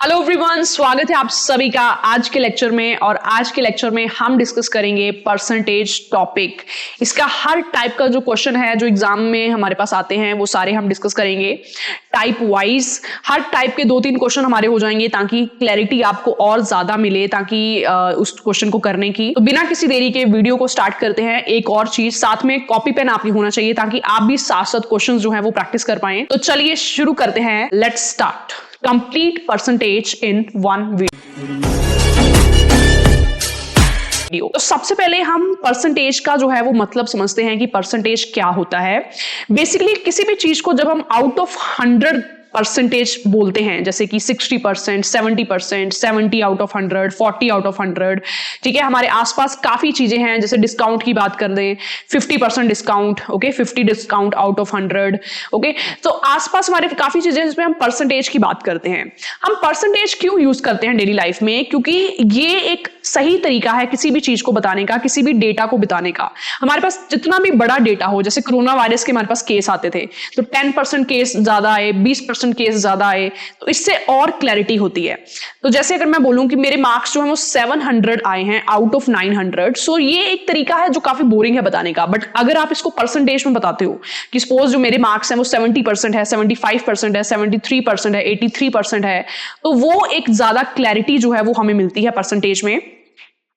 Hello everyone, स्वागत है आप सभी का आज के लेक्चर में। और आज के लेक्चर में हम डिस्कस करेंगे परसेंटेज टॉपिक। इसका हर टाइप का जो क्वेश्चन है जो एग्जाम में हमारे पास आते हैं वो सारे हम डिस्कस करेंगे टाइप वाइज। हर टाइप के 2-3 क्वेश्चन हमारे हो जाएंगे ताकि क्लैरिटी आपको और ज्यादा मिले, ताकि उस क्वेश्चन को करने की। तो बिना किसी देरी के वीडियो को स्टार्ट करते हैं। एक और चीज, साथ में कॉपी पेन आप ही होना चाहिए ताकि आप भी साथ-साथ क्वेश्चन जो है वो प्रैक्टिस कर पाए। तो चलिए शुरू करते हैं। Let's start. Complete percentage in one video। तो सबसे पहले हम परसेंटेज का जो है वो मतलब समझते हैं कि परसेंटेज क्या होता है। बेसिकली किसी भी चीज को जब हम आउट ऑफ 100 परसेंटेज बोलते हैं, जैसे कि 60%, 70%, 70 आउट ऑफ 100, 40 आउट ऑफ 100, ठीक है। हमारे आसपास काफी चीजें हैं, जैसे डिस्काउंट की बात कर दें, 50% discount, okay, 50 discount out of 100, okay. तो आसपास हमारे काफी चीजें जिसमें हम परसेंटेज की बात करते हैं। हम परसेंटेज क्यों यूज करते हैं डेली लाइफ में? क्योंकि ये एक सही तरीका है किसी भी चीज को बताने का, किसी भी डेटा को बताने का। हमारे पास जितना भी बड़ा डेटा हो, जैसे कोरोना वायरस के हमारे पास केस आते थे, तो 10% केस ज्यादा आए, 20% केस ज्यादा आए, तो इससे और क्लैरिटी होती है। तो जैसे अगर मैं बोलूं कि मेरे मार्क्स जो है वो 700 आए हैं आउट ऑफ 900, सो ये एक तरीका है जो काफी बोरिंग है बताने का। बट अगर आप इसको परसेंटेज में बताते हो कि सपोज जो मेरे मार्क्स हैं वो 70% है, 75% है, 73% है, 83% है, तो वो एक ज्यादा क्लैरिटी जो है वो हमें मिलती है परसेंटेज में।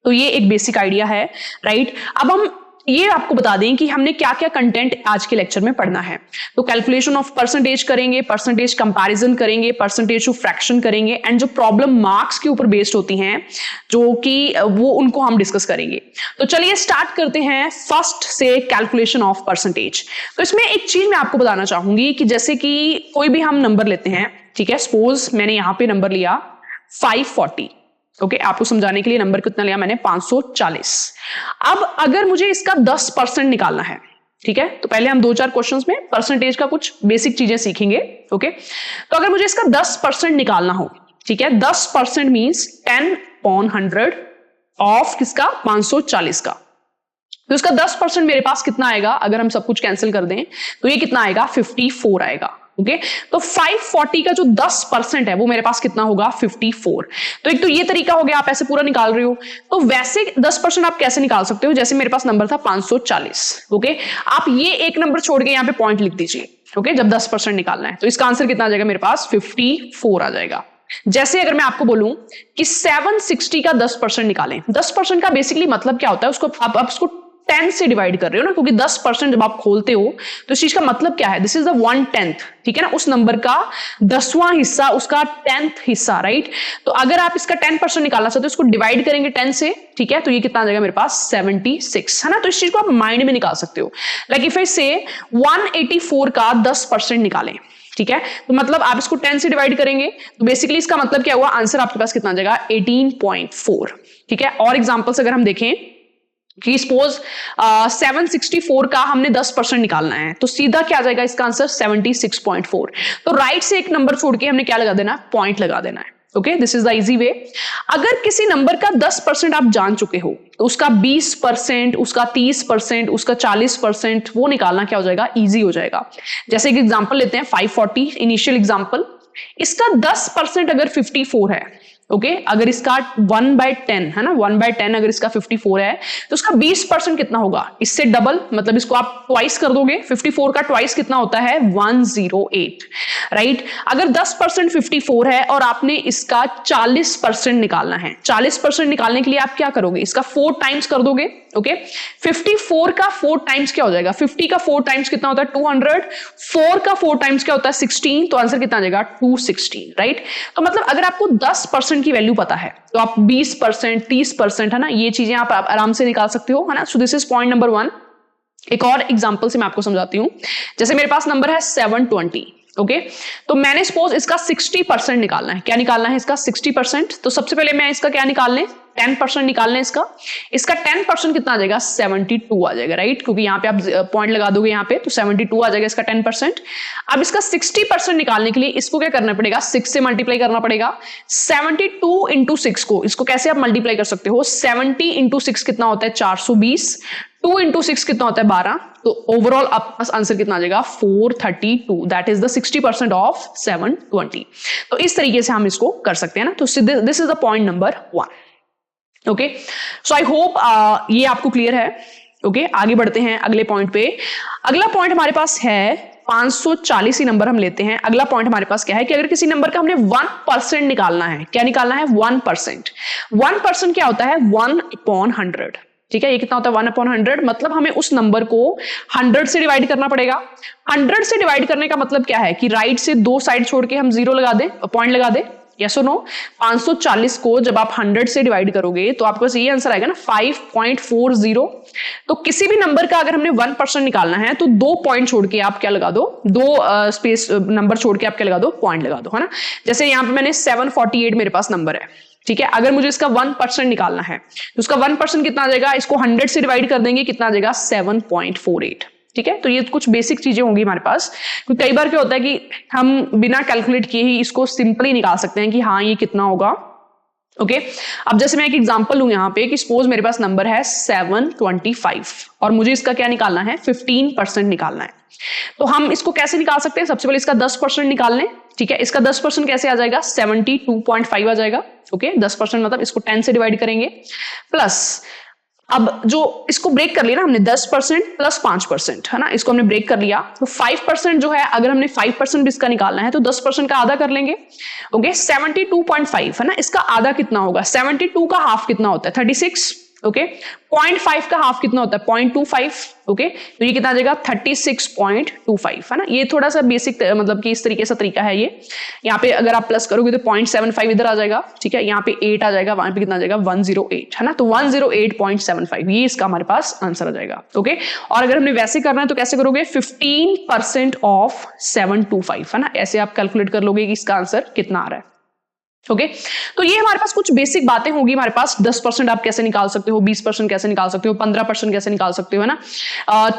तो ये एक बेसिक आइडिया है, राइट। अब हम ये आपको बता दें कि हमने क्या क्या कंटेंट आज के लेक्चर में पढ़ना है। तो कैलकुलेशन ऑफ परसेंटेज करेंगे, परसेंटेज कंपैरिजन करेंगे, परसेंटेज टू फ्रैक्शन करेंगे, एंड जो प्रॉब्लम मार्क्स के ऊपर बेस्ड होती हैं जो कि वो उनको हम डिस्कस करेंगे। तो चलिए स्टार्ट करते हैं फर्स्ट से, कैलकुलेशन ऑफ परसेंटेज। तो इसमें एक चीज मैं आपको बताना चाहूंगी कि जैसे कि कोई भी हम नंबर लेते हैं, ठीक है। सपोज मैंने यहां पे नंबर लिया 540, ओके। आपको समझाने के लिए नंबर कितना लिया मैंने, 540। अब अगर मुझे इसका 10% निकालना है, ठीक है, तो पहले हम 2-4 क्वेश्चंस में परसेंटेज का कुछ बेसिक चीजें सीखेंगे, ओके। तो अगर मुझे इसका 10% निकालना हो, ठीक है, 10% मींस 10/100 ऑफ किसका, 540 का। तो इसका 10% मेरे पास कितना आएगा? अगर हम सब कुछ कैंसिल कर दें तो ये कितना आएगा, 54 आएगा, ओके। तो 540 का जो 10% है वो मेरे पास कितना होगा, 54। तो एक तो ये तरीका हो गया, आप ऐसे पूरा निकाल रहे हो। तो वैसे 10% आप कैसे निकाल सकते हो? जैसे मेरे पास नंबर था 540, ओके। आप ये एक नंबर छोड़ के यहाँ पे पॉइंट लिख दीजिए, ओके, जब 10% निकालना है। तो इसका आंसर कितना आ जाएगा मेरे पास, 54 आ जाएगा। जैसे अगर मैं आपको बोलूं कि 760 का 10% निकालें, 10% का बेसिकली मतलब क्या होता है, उसको आप उसको 10 से डिवाइड कर रहे हो ना, क्योंकि 10% जब आप खोलते हो तो इस चीज का मतलब क्या है, दिस इज द 1/10, ठीक है ना, उस नंबर का 10वां हिस्सा, उसका 10th हिस्सा, राइट। तो अगर आप इसका 10% निकालना चाहते हो, इसको डिवाइड करेंगे 10 से, ठीक है, तो ये कितना आ जाएगा मेरे पास, 76, है ना। तो इस चीज को आप माइंड में निकाल सकते हो। लाइक इफ आई से 184 का 10% निकालें, ठीक है, तो मतलब आप इसको 10 से डिवाइड करेंगे, तो बेसिकली इसका मतलब क्या हुआ, आंसर आपके पास कितना आ जाएगा, 18.4, ठीक है। और एग्जांपल्स अगर हम देखें कि सपोज 764 का हमने 10% निकालना है, तो सीधा क्या आ जाएगा इसका आंसर, 76.4। तो राइट से एक नंबर छोड़ के हमने क्या लगा देना, पॉइंट लगा देना है, okay. This is the easy way. अगर किसी नंबर का 10% आप जान चुके हो तो उसका 20%, उसका 30%, उसका 40% वो निकालना क्या हो जाएगा, इजी हो जाएगा। जैसे एक एग्जांपल लेते हैं 540, इनिशियल एग्जांपल। इसका 10% अगर 54 है, ओके, अगर इसका 1/10 है ना, 1/10 अगर इसका 54 है, तो उसका 20% कितना होगा, इससे डबल, मतलब इसको आप ट्वाइस कर दोगे। 54 का ट्वाइस कितना होता है, 108, राइट। अगर 10% 54 है और आपने इसका 40% निकालना है, 40% निकालने के लिए आप क्या करोगे, इसका 4 टाइम्स कर दोगे, ओके। 54 का 4 टाइम्स क्या हो जाएगा, 50 का 4 टाइम्स कितना होता है, 200, 4 का 4 टाइम्स क्या होता है, 16, तो आंसर कितना आ जाएगा, 216, राइट। तो मतलब अगर आपको 10% की वैल्यू पता है तो आप 20%, 30%, है ना, ये चीजें आप आराम से निकाल सकते हो, है ना। सो दिस इज पॉइंट नंबर 1। एक और एग्जांपल से मैं आपको समझाती हूं। जैसे मेरे पास नंबर है 720, ओके। तो मैंने सपोज इसका 60% निकालना है। क्या निकालना है इसका, 60%। तो सबसे पहले मैं इसका क्या निकाल लें, 10% निकालना है इसका। इसका 10% कितना आ जाएगा, 72 आ जाएगा, राइट, क्योंकि यहाँ पे आप पॉइंट लगा दोगे यहाँ पे, तो 72 आ जाएगा इसका 10%। अब इसका 60% निकालने के लिए इसको क्या करना पड़ेगा, 6 से मल्टीप्लाई करना पड़ेगा। 72 इंटू 6 को, इसको कैसे आप मल्टीप्लाई कर सकते हो, 70 इंटू 6 कितना होता है, 420, 2 इंटू 6 कितना होता है 12, तो ओवरऑल आपका आंसर कितना आ जाएगा 432, दैट इज द 60% ऑफ 720। तो इस तरीके से हम इसको कर सकते हैं ना। तो this is the point number 1। Okay, so I hope ये आपको क्लियर है। ओके, आगे बढ़ते हैं अगले पॉइंट पे। अगला पॉइंट हमारे पास है 540 ही नंबर हम लेते हैं। अगला पॉइंट हमारे पास क्या है कि अगर किसी नंबर का हमने 1% निकालना है, क्या निकालना है 1%। 1% क्या होता है 1/100, ठीक है। ये कितना होता है 1/100, मतलब हमें उस नंबर को 100 से डिवाइड करना पड़ेगा। 100 से डिवाइड करने का मतलब क्या है कि राइट से 2 साइड छोड़ के हम 0 लगा दें, पॉइंट लगा दें, यस और नो। 540 को जब आप 100 से डिवाइड करोगे तो आपके पास ये आंसर आएगा ना 5.40। तो किसी भी नंबर का अगर हमने 1% निकालना है तो 2 पॉइंट छोड़ के आप क्या लगा दो, 2 स्पेस नंबर छोड़ के आप क्या लगा दो, पॉइंट लगा दो, है ना। जैसे यहां पे मैंने 748 मेरे पास नंबर है, ठीक है। अगर मुझे इसका 1% निकालना है तो उसका 1% कितना आ जाएगा, इसको 100 से डिवाइड कर देंगे, कितना आ जाएगा 7.48, ठीक है। तो ये कुछ बेसिक चीजें होंगी हमारे पास, क्योंकि कई बार क्या होता है कि हम बिना कैलकुलेट किए ही इसको सिंपली निकाल सकते हैं कि हाँ ये कितना होगा। ओके, अब जैसे मैं एक एग्जांपल लूं यहां पे कि सपोज मेरे पास नंबर है 725 और मुझे इसका क्या निकालना है 15% निकालना है। तो हम इसको कैसे निकाल सकते हैं, सबसे पहले इसका 10% निकाल लें, ठीक है। इसका 10% कैसे आ जाएगा 72.5 आ जाएगा। ओके, 10% मतलब इसको 10 से डिवाइड करेंगे, प्लस अब जो इसको ब्रेक कर लिया ना हमने 10% प्लस 5%, है ना, इसको हमने ब्रेक कर लिया। तो 5% जो है, अगर हमने 5% भी इसका निकालना है तो 10% का आधा कर लेंगे। ओके, 72.5 है ना, इसका आधा कितना होगा, 72 का हाफ कितना होता है 36। ओके, 0.5 का हाफ कितना होता है 0.25। ओके, तो ये कितना आ जाएगा 36.25, है ना। ये थोड़ा सा बेसिक मतलब कि इस तरीके से तरीका है ये। यहाँ पे अगर आप प्लस करोगे तो 0.75 इधर आ जाएगा, ठीक है। यहाँ पे 8 आ जाएगा, वहां पे कितना आ जाएगा 108, है ना। तो 108.75 ये इसका हमारे पास आंसर आ जाएगा। ओके, और अगर हमने वैसे करना है तो कैसे करोगे 15% ऑफ 725, है ना, ऐसे आप कैलकुलेट कर लोगे कि इसका आंसर कितना आ रहा है। ओके, तो ये हमारे पास कुछ बेसिक बातें होगी हमारे पास। 10% आप कैसे निकाल सकते हो, 20% कैसे निकाल सकते हो, 15% कैसे निकाल सकते हो, है ना,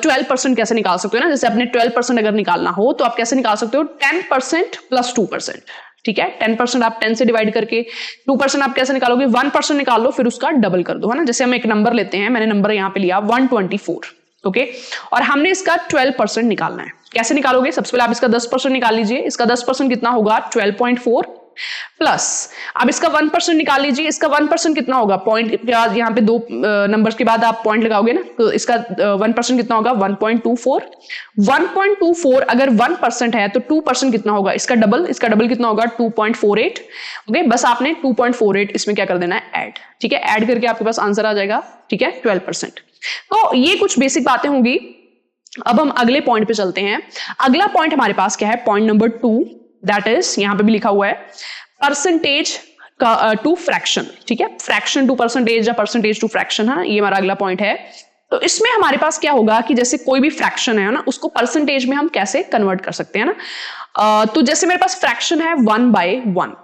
12% कैसे निकाल सकते हो ना। जैसे आपने 12% अगर निकालना हो तो आप कैसे निकाल सकते हो 10% प्लस 2%, ठीक है। 10% आप 10 से डिवाइड करके, 2% आप कैसे निकालोगे 1% निकाल लो, फिर उसका डबल कर दो, है ना। जैसे हम एक नंबर लेते हैं, मैंने नंबर यहाँ पे लिया 124, ओके, और हमने इसका 12% निकालना है। कैसे निकालोगे, सबसे पहले आप इसका 10% निकाल लीजिए। इसका 10% कितना होगा 12.4, प्लस अब इसका 1% निकाल लीजिए। इसका 1% कितना होगा, पॉइंट के बाद यहाँ पे 2 नंबर्स के बाद आप पॉइंट लगाओगे ना, तो इसका 1% कितना होगा 1.24। 1.24 अगर 1% है तो 2% कितना होगा, इसका डबल कितना होगा 2.48। ओके, बस आपने 2.48 इसमें क्या कर देना है ऐड, ठीक है। ऐड करके आपके पास आंसर आ जाएगा, ठीक है, 12%। तो ये कुछ बेसिक बातें होंगी। अब हम अगले पॉइंट पे चलते हैं। अगला पॉइंट हमारे पास क्या है, पॉइंट नंबर 2, दैट इज यहां पे भी लिखा हुआ है परसेंटेज टू फ्रैक्शन, ठीक है। फ्रैक्शन टू परसेंटेज या परसेंटेज टू फ्रैक्शन, है ना, ये हमारा अगला पॉइंट है। तो इसमें हमारे पास क्या होगा कि जैसे कोई भी फ्रैक्शन है ना, उसको परसेंटेज में हम कैसे कन्वर्ट कर सकते हैं ना। तो जैसे मेरे पास फ्रैक्शन है 1/1,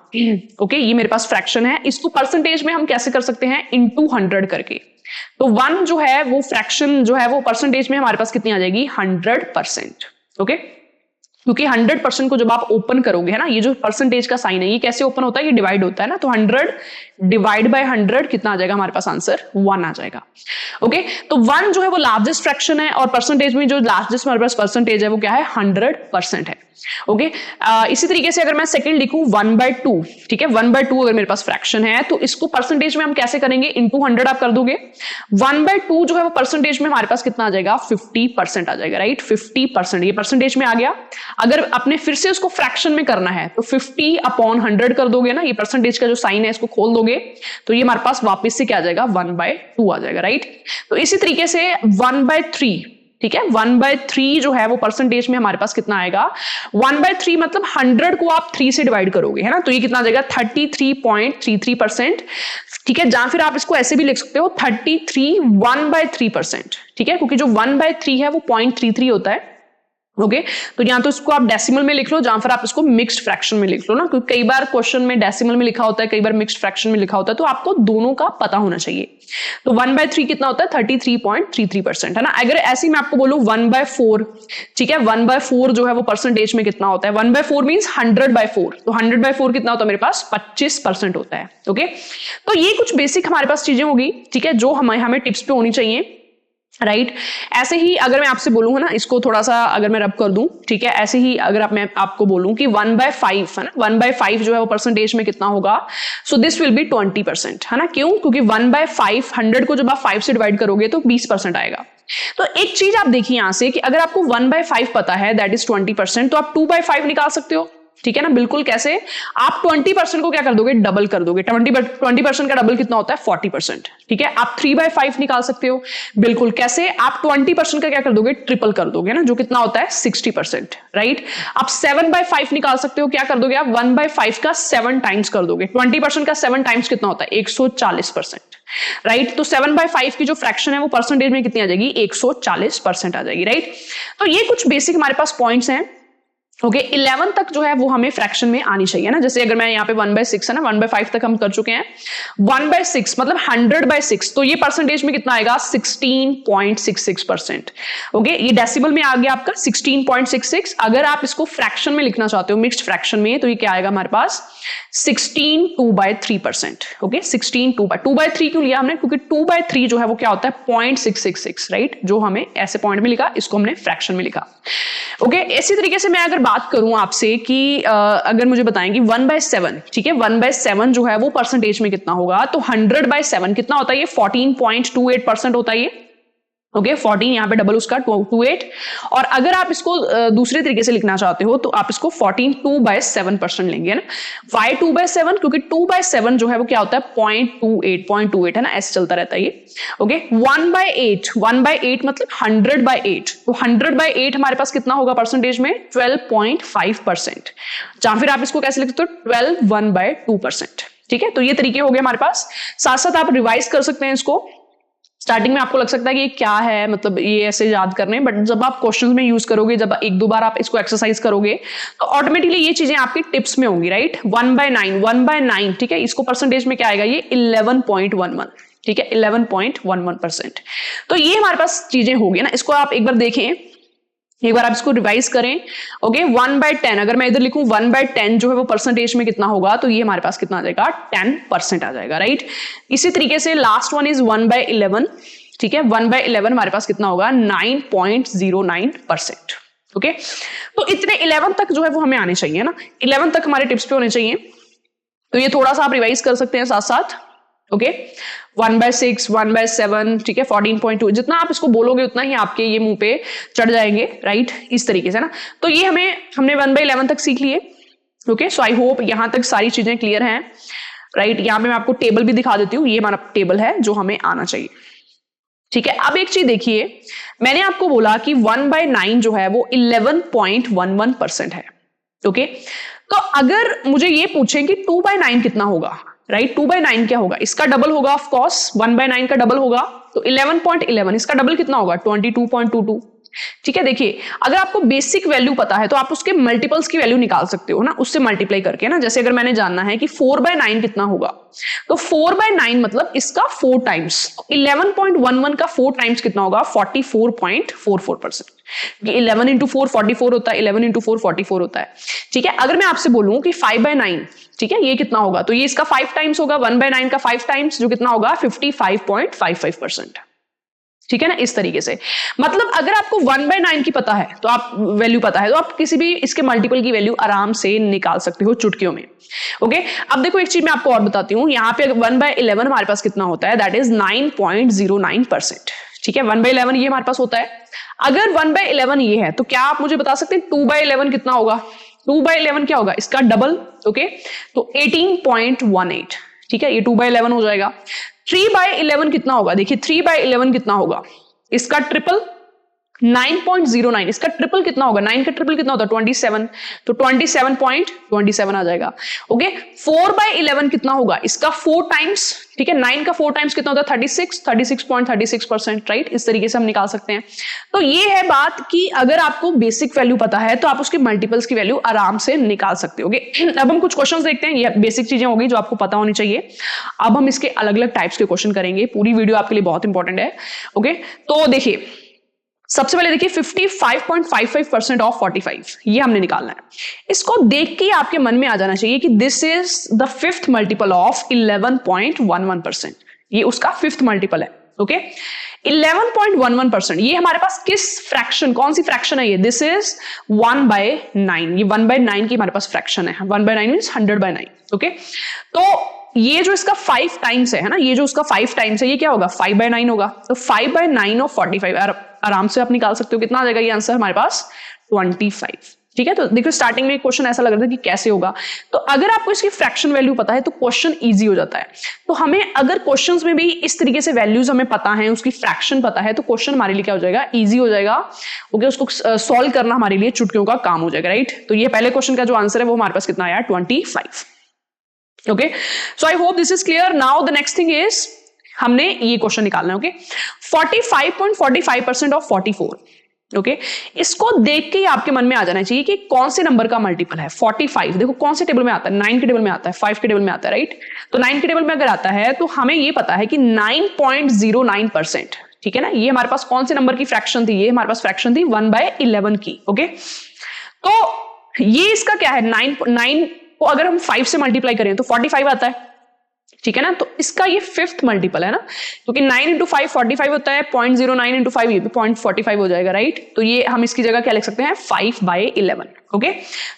ओके, ये मेरे पास फ्रैक्शन है, इसको परसेंटेज में हम कैसे कर सकते हैं इनटू 100 करके। तो 1 जो है वो फ्रैक्शन जो है वो परसेंटेज में हमारे पास कितनी आ जाएगी 100%, ओके। क्योंकि 100% को जब आप ओपन करोगे, है ना, ये जो परसेंटेज का साइन है ये कैसे ओपन होता है, ये डिवाइड होता है ना। तो 100 डिवाइड बाय 100 कितना आ जाएगा हमारे पास आंसर 1 आ जाएगा। ओके, तो 1 जो है वो लार्जेस्ट फ्रैक्शन है और परसेंटेज में जो लार्जेस्ट हमारे पास परसेंटेज है वो क्या है 100% है। ओके, इसी तरीके से अगर मैं सेकंड लिखूं 1/2, ठीक है, 1/2 अगर मेरे पास फ्रैक्शन है तो इसको परसेंटेज में हम कैसे करेंगे इनटू 100 आप कर दोगे। 1/2 जो है वो परसेंटेज में हमारे पास कितना आ जाएगा 50% आ जाएगा, राइट, 50%। ये परसेंटेज में आ गया। अगर आपने फिर से उसको फ्रैक्शन में करना है तो 50/100 कर दोगे ना, ये परसेंटेज का जो साइन है इसको खोल दोगे तो ये हमारे पास वापस से क्या आ जाएगा 1/2 आ जाएगा, राइट। तो इसी तरीके से 1/3, ठीक है, 1/3 जो है वो परसेंटेज में हमारे पास कितना आएगा 1/3 मतलब 100 को आप 3 से डिवाइड करोगे, है ना, तो ये कितना आ जाएगा 33.33%, ठीक है। जहां फिर आप इसको ऐसे भी लिख सकते हो 33 1/3%, ठीक है, क्योंकि जो 1/3 है वो 0.33 होता है। ओके, तो यहां तो इसको आप डेसिमल में लिख लो, जहां फिर आप इसको मिक्स्ड फ्रैक्शन में लिख लो ना, क्योंकि कई बार क्वेश्चन में डेसिमल में लिखा होता है, कई बार मिक्स्ड फ्रैक्शन में लिखा होता है, तो आपको दोनों का पता होना चाहिए। तो 1/3 कितना होता है 33.33%, है ना। अगर ऐसे ही मैं आपको बोलूं 1/4, ठीक है, 1/4 जो है वो परसेंटेज में कितना होता है 1/4 मींस 100/4, तो 100/4 कितना होता है मेरे पास 25% होता है। ओके, तो ये कुछ बेसिक हमारे पास चीजें होगी, ठीक है, जो हमें टिप्स पे होनी चाहिए। राइट ऐसे ही अगर मैं आपसे बोलूँ है ना, इसको थोड़ा सा अगर मैं रब कर दूं, ठीक है, ऐसे ही अगर मैं आपको बोलूं कि 1/5 है ना, 1/5 जो है वो परसेंटेज में कितना होगा, सो दिस विल बी 20%, है ना। क्यों? क्योंकि 1/5 100 को जब आप 5 से डिवाइड करोगे तो 20% आएगा। तो एक चीज आप देखिए यहां से कि अगर आपको 1/5 पता है दैट इज 20%, तो आप 2/5 निकाल सकते हो, ठीक है ना। बिल्कुल कैसे? आप 20% को क्या कर दोगे, डबल कर दोगे। 20% का डबल कितना होता है, 40%, ठीक है। आप 3/5 निकाल सकते हो, बिल्कुल कैसे? आप 20% का क्या कर दोगे, ट्रिपल कर दोगे ना, जो कितना होता है 60%, राइट। आप 7/5 निकाल सकते हो, क्या कर दोगे आप 1/5 का 7 टाइम्स कर दोगे। 20% का 7 टाइम्स कितना होता है, 140%, राइट। तो 7/5 की जो फ्रैक्शन है वो परसेंटेज में कितनी आ जाएगी, 140% आ जाएगी, राइट। तो ये कुछ बेसिक हमारे पास पॉइंट्स हैं। ओके 11 तक जो है वो हमें फ्रैक्शन में आनी चाहिए ना। जैसे अगर मैं यहाँ पे 1/6 है ना, 1/5 तक हम कर चुके हैं, 1/6 मतलब 100/6, तो ये परसेंटेज में कितना आएगा, 16.66%। ओके ये डेसिबल में आ गया आपका 16.66। अगर आप इसको फ्रैक्शन में लिखना चाहते हो, मिक्स्ड फ्रैक्शन में, तो ये क्या आएगा हमारे पास, 16/2/3%। ओके 2/3 क्यों लिया हमने, क्योंकि 2/3 जो है वो क्या होता है 0.666, राइट। जो हमें ऐसे पॉइंट में लिखा, इसको हमने फ्रैक्शन में लिखा। ओके इसी तरीके से मैं अगर बात करूं आपसे कि अगर मुझे बताएंगे 1/7, ठीक है, 1/7 जो है वो परसेंटेज में कितना होगा, तो 100/7 कितना होता है, ये 14.28% होता है ये। ओके 14 यहाँ पे डबल उसका 28। और अगर आप इसको दूसरे तरीके से लिखना चाहते हो तो आप इसको 14 2/7% लेंगे ना। वाई 2/7, क्योंकि 2/7 जो है वो क्या होता है 0.28 है ना, ऐसे चलता रहता है ये। ओके 1/8 मतलब 100/8, तो 100/8 हमारे पास कितना होगा परसेंटेज में, 12.5%। जहां फिर आप इसको कैसे लिख सकते हो, 12 1/2%, ठीक है। तो ये तरीके हो गए हमारे पास। साथ साथ आप रिवाइज कर सकते हैं इसको। स्टार्टिंग में आपको लग सकता है कि ये क्या है, मतलब ये ऐसे याद करने, बट जब आप क्वेश्चंस में यूज करोगे, जब एक दो बार आप इसको एक्सरसाइज करोगे, तो ऑटोमेटिकली ये चीजें आपकी टिप्स में होंगी, राइट। 1/9, ठीक है, इसको परसेंटेज में क्या आएगा, ये 11.11, ठीक है, 11.11%। तो ये हमारे पास चीजें होगी ना। इसको आप एक बार देखें, एक बार आप इसको रिवाइज करें। ओके 1/10, अगर मैं इधर लिखूं 1/10 जो है वो परसेंटेज में कितना होगा, तो ये हमारे पास कितना आ जाएगा, 10% आ जाएगा, राइट। इसी तरीके से लास्ट वन इज 1/11, ठीक है, 1/11 हमारे पास कितना होगा, 9.09%। ओके तो इतने 11 तक जो है वो हमें आने चाहिए ना, 11 तक हमारे टिप्स पे होने चाहिए। तो ये थोड़ा सा आप रिवाइज कर सकते हैं साथ साथ। ओके 1/6, 1/7, ठीक है, 14.2, जितना आप इसको बोलोगे उतना ही आपके ये मुंह पे चढ़ जाएंगे, राइट, इस तरीके से ना। तो ये हमने 1/11 तक सीख लिए। ओके सो आई होप यहां तक सारी चीजें क्लियर हैं, राइट। यहां पे मैं आपको टेबल भी दिखा देती हूँ, ये हमारा टेबल है जो हमें आना चाहिए, ठीक है। अब एक चीज देखिए, मैंने आपको बोला कि 1/9 जो है वो 11.11% है। ओके तो अगर मुझे ये पूछें कि 2/9 कितना होगा, राइट, 2/9 क्या होगा, इसका डबल होगा ऑफ कोर्स, 1/9 का डबल होगा, तो 11.11, इसका डबल कितना होगा 22.22, ठीक है। देखिए अगर आपको बेसिक वैल्यू पता है तो आप उसके मल्टीपल्स की वैल्यू निकाल सकते हो ना, उससे मल्टीप्लाई करके ना। जैसे अगर मैंने जानना है कि 4/9 कितना होगा, तो 4/9 मतलब इसका 4 टाइम्स, 11.11 का 4 टाइम्स कितना होगा, 44.44%। 11 इंटू 4 44 होता है, 11 इंटू 4 44 होता है, ठीक है। अगर मैं आपसे बोलूं कि 5/9, ठीक है, ये कितना होगा, तो ये इसका 5 टाइम्स होगा, 1/9 का 5 टाइम्स, जो कितना होगा 55.55%, ठीक है ना, इस तरीके से। मतलब अगर आपको 1/9 की पता है, तो आप वैल्यू पता है, तो आप किसी भी इसके मल्टीपल की वैल्यू आराम से निकाल सकते हो चुटकियों में। ओके अब देखो एक चीज मैं आपको और बताती हूँ, यहाँ पे 1/11 हमारे पास कितना होता है, दैट इज 9.09%, ठीक है। 1/11 ये हमारे पास होता है। अगर 1/11 ये है, तो क्या आप मुझे बता सकते हैं 2/11 कितना होगा, 2/11 क्या होगा, इसका डबल। ओके तो 18.18, ठीक है, ये 2/11 हो जाएगा। 3/11 कितना होगा, देखिए 3/11 कितना होगा, इसका ट्रिपल 9.09, इसका ट्रिपल कितना होगा, 9 का ट्रिपल कितना होता है 27, तो 27.27 आ जाएगा। ओके 4/11 कितना होगा, इसका 4 टाइम्स, ठीक है, 9 का 4 टाइम्स कितना होता है 36.36%, राइट। इस तरीके से हम निकाल सकते हैं। तो ये है बात कि अगर आपको बेसिक वैल्यू पता है तो आप उसके मल्टीपल्स की वैल्यू आराम से निकाल सकते हो। अब हम कुछ क्वेश्चन देखते हैं, ये बेसिक चीजें होगी जो आपको पता होनी चाहिए। अब हम इसके अलग अलग टाइप्स के क्वेश्चन करेंगे, पूरी वीडियो आपके लिए बहुत इंपॉर्टेंट है। ओके तो देखिए सबसे पहले देखिए 55.55% ऑफ 45, ये हमने निकालना है। इसको देख के आपके मन में आ जाना चाहिए कि this is the 5th multiple of 11.11%, ये उसका 5th मल्टीपल है। ओके 11.11%, ये हमारे पास किस फ्रैक्शन, कौन सी फ्रैक्शन है ये? दिस इज 1/9, ये 1/9 की हमारे पास फ्रैक्शन है। 1/9 मीन्स 100/9। ओके, तो ये जो इसका 5 टाइम्स है ना, ये जो उसका 5 टाइम्स है, ये क्या होगा? 5/9 होगा। तो 5/9 ऑफ 45 आराम से आप निकाल सकते हो, कितना आ जाएगा ये आंसर हमारे पास? 25। ठीक है, तो देखो स्टार्टिंग में क्वेश्चन ऐसा लग रहा था कि कैसे होगा, तो अगर आपको इसकी फ्रैक्शन वैल्यू पता है तो क्वेश्चन इजी हो जाता है। तो हमें अगर क्वेश्चंस में भी इस तरीके से वैल्यूज हमें पता है, उसकी फ्रैक्शन पता है, तो क्वेश्चन हमारे लिए क्या हो जाएगा? इजी हो जाएगा। ओके, उसको सॉल्व करना हमारे लिए चुटकियों का काम हो जाएगा, राइट? तो ये पहले क्वेश्चन का जो आंसर है वो हमारे पास कितना आया? 25। Okay, so I hope this is clear. Now the next thing is, हमने ये क्वेश्चन निकालना है। Okay, 45.45% of 44। ओके, इसको देख के ही आपके मन में आ जाना चाहिए कि कौन से नंबर का मल्टीपल है 45। देखो कौन से टेबल में आता है? 9 के टेबल में आता है, 5 के टेबल में आता है, राइट? तो 9 के टेबल में अगर आता है तो हमें ये पता है कि 9.09%, ठीक है ना? ये हमारे पास कौन से नंबर की फ्रैक्शन थी? ये हमारे पास फ्रैक्शन थी 1/11 की। ओके, तो ये इसका क्या है? 9 को अगर हम 5 से मल्टीप्लाई करें तो 45 आता है, ठीक है ना? तो इसका ये 5th मल्टीपल है ना, क्योंकि 9 × 5 45 होता है, 0.09 × 5 ये भी 0.45 हो जाएगा, राइट? तो ये हम इसकी जगह क्या लिख सकते हैं? 5/11। ओके,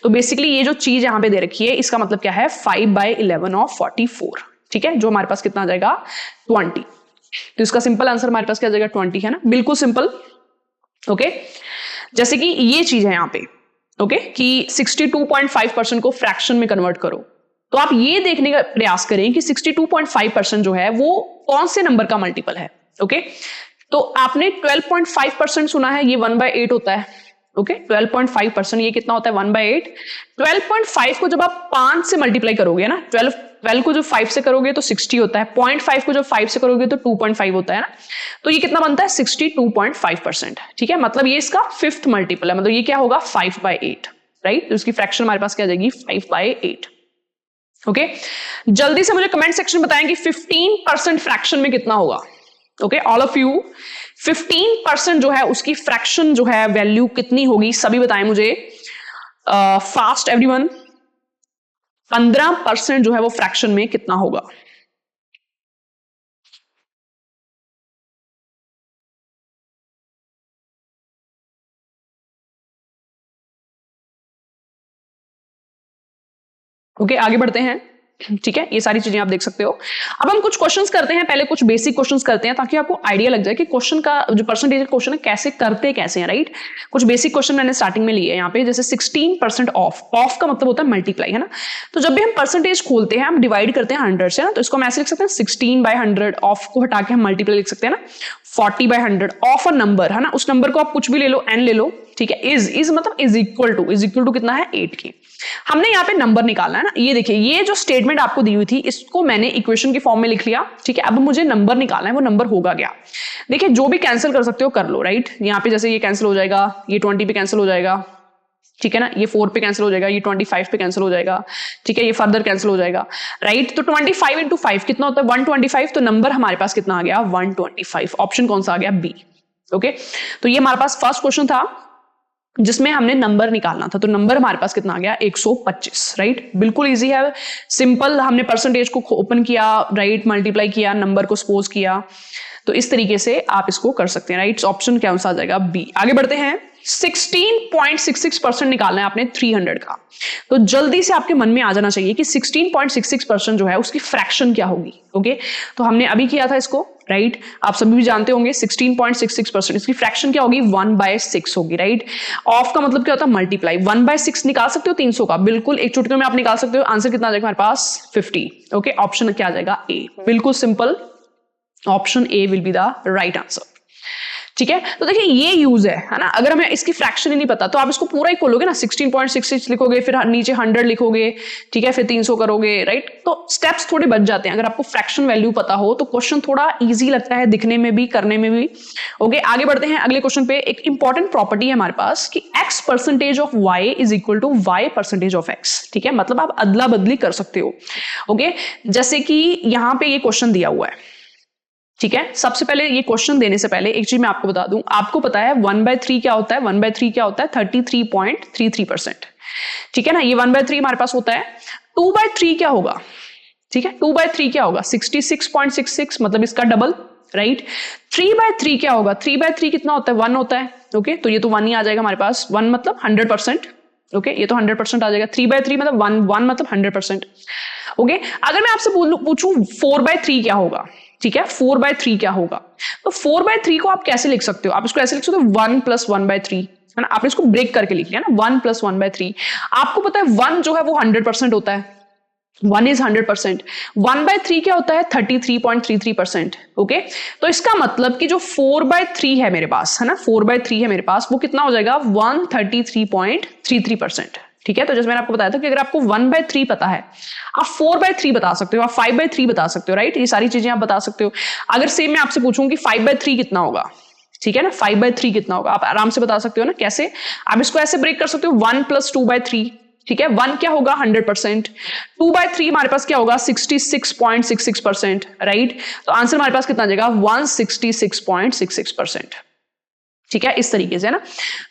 तो बेसिकली ये जो चीज यहां पे दे रखी है इसका मतलब क्या है? 5/11 ऑफ 44, ठीक है, जो हमारे पास कितना आ जाएगा? 20। तो इसका सिंपल आंसर हमारे पास क्या आ जाएगा? 20 है ना, बिल्कुल सिंपल। ओके, जैसे कि ये चीज है यहां पे, ओके, कि 62.5% को फ्रैक्शन में कन्वर्ट करो, तो आप ये देखने का प्रयास करें कि 62.5% जो है वो कौन से नंबर का मल्टीपल है। ओके, तो आपने 12.5% सुना है, ये 1/8 होता है। ओके, 12.5% ये कितना होता है? 1/8। 12.5 को जब आप 5 से मल्टीप्लाई करोगे ना, 12 को जब 5 से करोगे तो 60 होता है, 0.5 को जब 5 से करोगे तो 2.5 होता है ना, तो ये कितना बनता है? 62.5%। ठीक है, मतलब ये इसका 5th मल्टीपल है, मतलब ये क्या होगा? 5/8, राइट? तो इसकी फ्रैक्शन हमारे पास क्या आ जाएगी? 5/8। ओके, जल्दी से मुझे कमेंट सेक्शन बताएं कि 15% फ्रैक्शन में कितना होगा। ओके, ऑल ऑफ यू 15% जो है उसकी फ्रैक्शन जो है वैल्यू कितनी होगी, सभी बताएं मुझे फास्ट एवरीवन। 15% जो है वो फ्रैक्शन में कितना होगा? ओके, आगे बढ़ते हैं। ठीक है, ये सारी चीजें आप देख सकते हो। अब हम कुछ क्वेश्चंस करते हैं, पहले कुछ बेसिक क्वेश्चंस करते हैं ताकि आपको आइडिया लग जाए कि क्वेश्चन का जो परसेंटेज क्वेश्चन है कैसे करते कैसे हैं, राइट? कुछ बेसिक क्वेश्चन मैंने स्टार्टिंग में लिए हैं यहाँ पे, जैसे 16% ऑफ का मतलब होता है मल्टीप्लाई, है ना? तो जब भी हम परसेंटेज खोलते हैं, हम डिवाइड करते हैं 100 से ना, तो इसको हम ऐसे लिख सकते हैं 16/100, ऑफ को हटा के हम मल्टीप्लाई लिख सकते हैं ना, 40/100 ऑफ अ नंबर, है ना? उस नंबर को आप कुछ भी ले लो, n ले लो, ठीक है? इज मतलब इज इक्वल टू कितना है? 8 की। हमने यहाँ पे नंबर निकालना है ना, ये देखिए, ये जो स्टेटमेंट आपको दी हुई थी इसको मैंने इक्वेशन के फॉर्म में लिख लिया, ठीक है? अब मुझे नंबर निकालना है, वो नंबर होगा क्या? देखिए, जो भी कैंसिल कर सकते हो कर लो, राइट? यहाँ पे जैसे ये कैंसिल हो जाएगा, ये 20 पे कैंसिल हो जाएगा, ठीक है ना? ये 4 पे कैंसिल हो जाएगा, ये 25 पे कैंसिल हो जाएगा, ठीक है? ये फर्दर कैंसिल हो जाएगा, राइट? तो 25 × 5 कितना होता है? 125। तो नंबर हमारे पास कितना आ गया? 125। ऑप्शन कौन सा आ गया? बी। ओके, तो ये हमारे पास फर्स्ट क्वेश्चन था जिसमें हमने नंबर निकालना था, तो नंबर हमारे पास कितना आ गया? 125, राइट? बिल्कुल इजी है, सिंपल। हमने परसेंटेज को ओपन किया, राइट, मल्टीप्लाई किया, नंबर को सपोज किया, तो इस तरीके से आप इसको कर सकते हैं, राइट? ऑप्शन क्या आ जाएगा? बी। आगे बढ़ते हैं। 16.66% निकालना है आपने 300 का, तो जल्दी से आपके मन में आ जाना चाहिए कि 16.66% जो है उसकी फ्रैक्शन क्या होगी। ओके, तो हमने अभी किया था इसको, राइट? आप सभी भी जानते होंगे 16.66%, इसकी फ्रैक्शन क्या होगी? 1/6 होगी, राइट? ऑफ का मतलब क्या होता है? मल्टीप्लाई। 1/6 निकाल सकते हो 300 का, बिल्कुल एक चुटकी में आप निकाल सकते हो। आंसर कितना आ जाएगा हमारे पास? 50। ओके, ऑप्शन क्या आ जाएगा? ए। बिल्कुल simple, option A will be the right answer. ठीक है, तो देखिए ये यूज है ना? अगर हमें इसकी फ्रैक्शन ही नहीं पता तो आप इसको पूरा ही खोलोगे ना, 16.66 लिखोगे, फिर नीचे 100 लिखोगे, ठीक है, फिर 300 करोगे, राइट? तो स्टेप्स थोड़े बच जाते हैं अगर आपको फ्रैक्शन वैल्यू पता हो, तो क्वेश्चन थोड़ा इजी लगता है दिखने में भी, करने में भी। ओके, आगे बढ़ते हैं अगले क्वेश्चन पे। एक इंपॉर्टेंट प्रॉपर्टी है हमारे पास कि x% of y is equal to y% of x, ठीक है? मतलब आप अदला बदली कर सकते हो। ओके, जैसे कि यहां पे ये क्वेश्चन दिया हुआ है, ठीक है? सबसे पहले ये क्वेश्चन देने से पहले एक चीज मैं आपको बता दूं, आपको पता है 1/3 क्या होता है? 1/3 क्या होता है? 33.33%, ठीक है ना? ये 1/3 हमारे पास होता है। 2/3 क्या होगा? ठीक है, 2/3 क्या होगा? 66.66, मतलब इसका डबल, राइट। 3/3 क्या होगा? 3/3 कितना होता है? 1 होता है। ओके, तो ये तो 1 ही आ जाएगा हमारे पास। 1 मतलब 100%। ओके, ये तो 100% आ जाएगा। 3/3 मतलब 1 मतलब 100%। ओके, अगर मैं आपसे पूछूं 4/3 क्या होगा, ठीक है, 4/3 क्या होगा, तो 4/3 को आप कैसे लिख सकते हो? आप इसको ऐसे लिख सकते हो 1 + 1/3, है ना। आपने इसको ब्रेक करके लिख लिया ना, 1 + 1/3। आपको पता है 1 जो है वो 100% होता है, 1 इज 100%। 1/3 क्या होता है? 33.33%। ओके, तो इसका मतलब कि जो 4/3 है मेरे पास, है ना, 4/3 है मेरे पास, वो कितना हो जाएगा? 133.33%। ठीक है, तो जैसे मैंने आपको बताया था कि अगर आपको 1/3 पता है, आप 4/3 बता सकते हो, आप 5/3 बता सकते हो, राइट। ये सारी चीजें आप बता सकते हो। अगर सेम मैं आपसे पूछूं कि 5/3 कितना होगा, ठीक है ना, 5/3 कितना होगा, आप आराम से बता सकते हो ना। कैसे? आप इसको ऐसे ब्रेक कर सकते हो, 1 + 2/3, ठीक है। 1 क्या होगा? 100%। 2/3 हमारे पास क्या होगा? 66.66%, राइट। तो आंसर हमारे पास कितना आ जाएगा? 166.66%। ठीक है, इस तरीके से ना।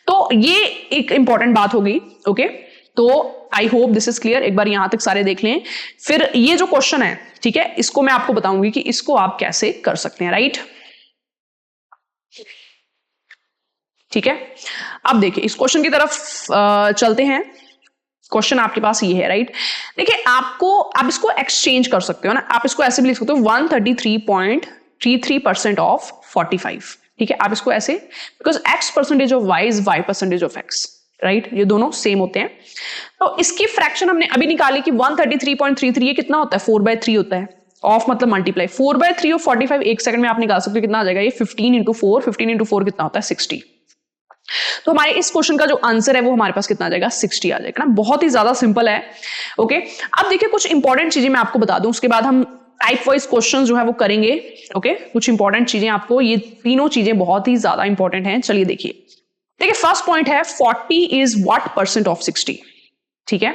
तो ये एक इंपॉर्टेंट बात होगी। ओके, तो I hope this is clear. एक बार यहां तक सारे देख लें, फिर ये जो क्वेश्चन है, ठीक है, इसको मैं आपको बताऊंगी कि इसको आप कैसे कर सकते हैं, राइट। ठीक है, अब देखिए इस क्वेश्चन की तरफ चलते हैं। क्वेश्चन आपके पास ये है, राइट। देखिए, आप इसको एक्सचेंज कर सकते हो ना। आप इसको ऐसे भी लिख सकते हो 133.33% ऑफ 45। ठीक है, आप इसको ऐसे, because x% of y is y% of x, right. ये दोनों सेम होते हैं। तो इसकी फ्रैक्शन हमने अभी निकाली कि 133.33 ये कितना होता है? 4/3 होता है। ऑफ मतलब मल्टीप्लाई, 4/3 और 45 एक सेकंड में आप निकाल सकते हो। कितना आ जाएगा ये? 15 × 4। 15 × 4 कितना होता है? 60। तो हमारे इस क्वेश्चन का जो आंसर है वो हमारे पास कितना आ जाएगा? 60 आ जाएगा ना। बहुत ही ज्यादा सिंपल है। ओके, अब देखिए कुछ इंपॉर्टेंट चीजें मैं आपको बता दूं, उसके बाद हम टाइप वाइज क्वेश्चन जो है वो करेंगे। ओके, कुछ इंपॉर्टेंट चीजें आपको, ये तीनों चीजें बहुत ही ज्यादा इंपॉर्टेंट हैं। चलिए देखिए फर्स्ट पॉइंट है 40 इज व्हाट % ऑफ 60। ठीक है,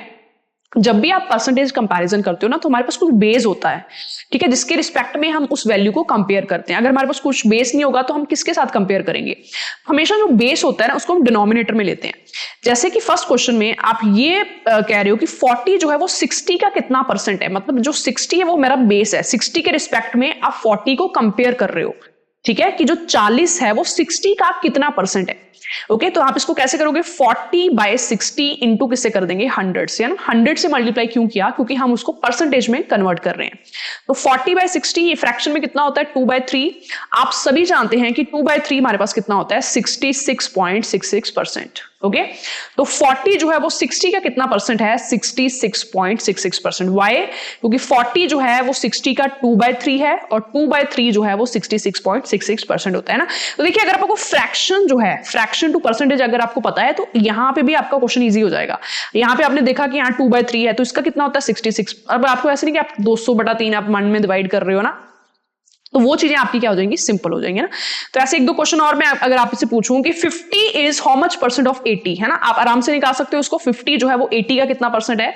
जब भी आप परसेंटेज कंपैरिजन करते हो ना, तो हमारे पास कुछ बेस होता है, ठीक है, जिसके रिस्पेक्ट में हम उस वैल्यू को कंपेयर करते हैं। अगर हमारे पास कुछ बेस नहीं होगा तो हम किसके साथ कंपेयर करेंगे? हमेशा जो बेस होता है ना, उसको हम डिनोमिनेटर में लेते हैं। जैसे कि फर्स्ट क्वेश्चन में आप ये कह रहे हो कि 40 जो है वो 60 का कितना % है, मतलब जो 60 है वो मेरा बेस है। 60 के रिस्पेक्ट में आप 40 को कंपेयर कर रहे हो, ठीक है, कि जो 40 है वो 60 का कितना % है। ओके, तो आप इसको कैसे करोगे? 40/60 इंटू किससे कर देंगे? 100 से, है ना। 100 से मल्टीप्लाई क्यों किया? क्योंकि हम उसको परसेंटेज में कन्वर्ट कर रहे हैं। तो 40/60 ये फ्रैक्शन में कितना होता है? 2/3। आप सभी जानते हैं कि 2/3 हमारे पास कितना होता है? 66.66%। ओके, तो 40 जो है वो 60 का कितना % है? 66.66%। वाई? क्योंकि 40 जो है वो 60 का 2/3 है, और 2/3 जो है वो 66.66% होता है ना। तो देखिए, अगर आपको फ्रैक्शन जो है, फ्रैक्शन टू परसेंटेज अगर आपको पता है, तो यहां पे भी आपका क्वेश्चन इजी हो जाएगा। यहां पे आपने देखा कि यहाँ 2/3 है, तो इसका कितना होता है? 66। अब आपको ऐसे नहीं कि आप 200/3 आप मन में डिवाइड कर रहे हो ना, तो वो चीजें आपकी क्या हो जाएंगी? सिंपल हो जाएंगी ना। तो ऐसे एक दो क्वेश्चन और मैं अगर आपसे पूछूं कि 50 इज हाउ मच % ऑफ 80, है ना, आप आराम से निकाल सकते हो उसको। 50 जो है वो 80 का कितना % है?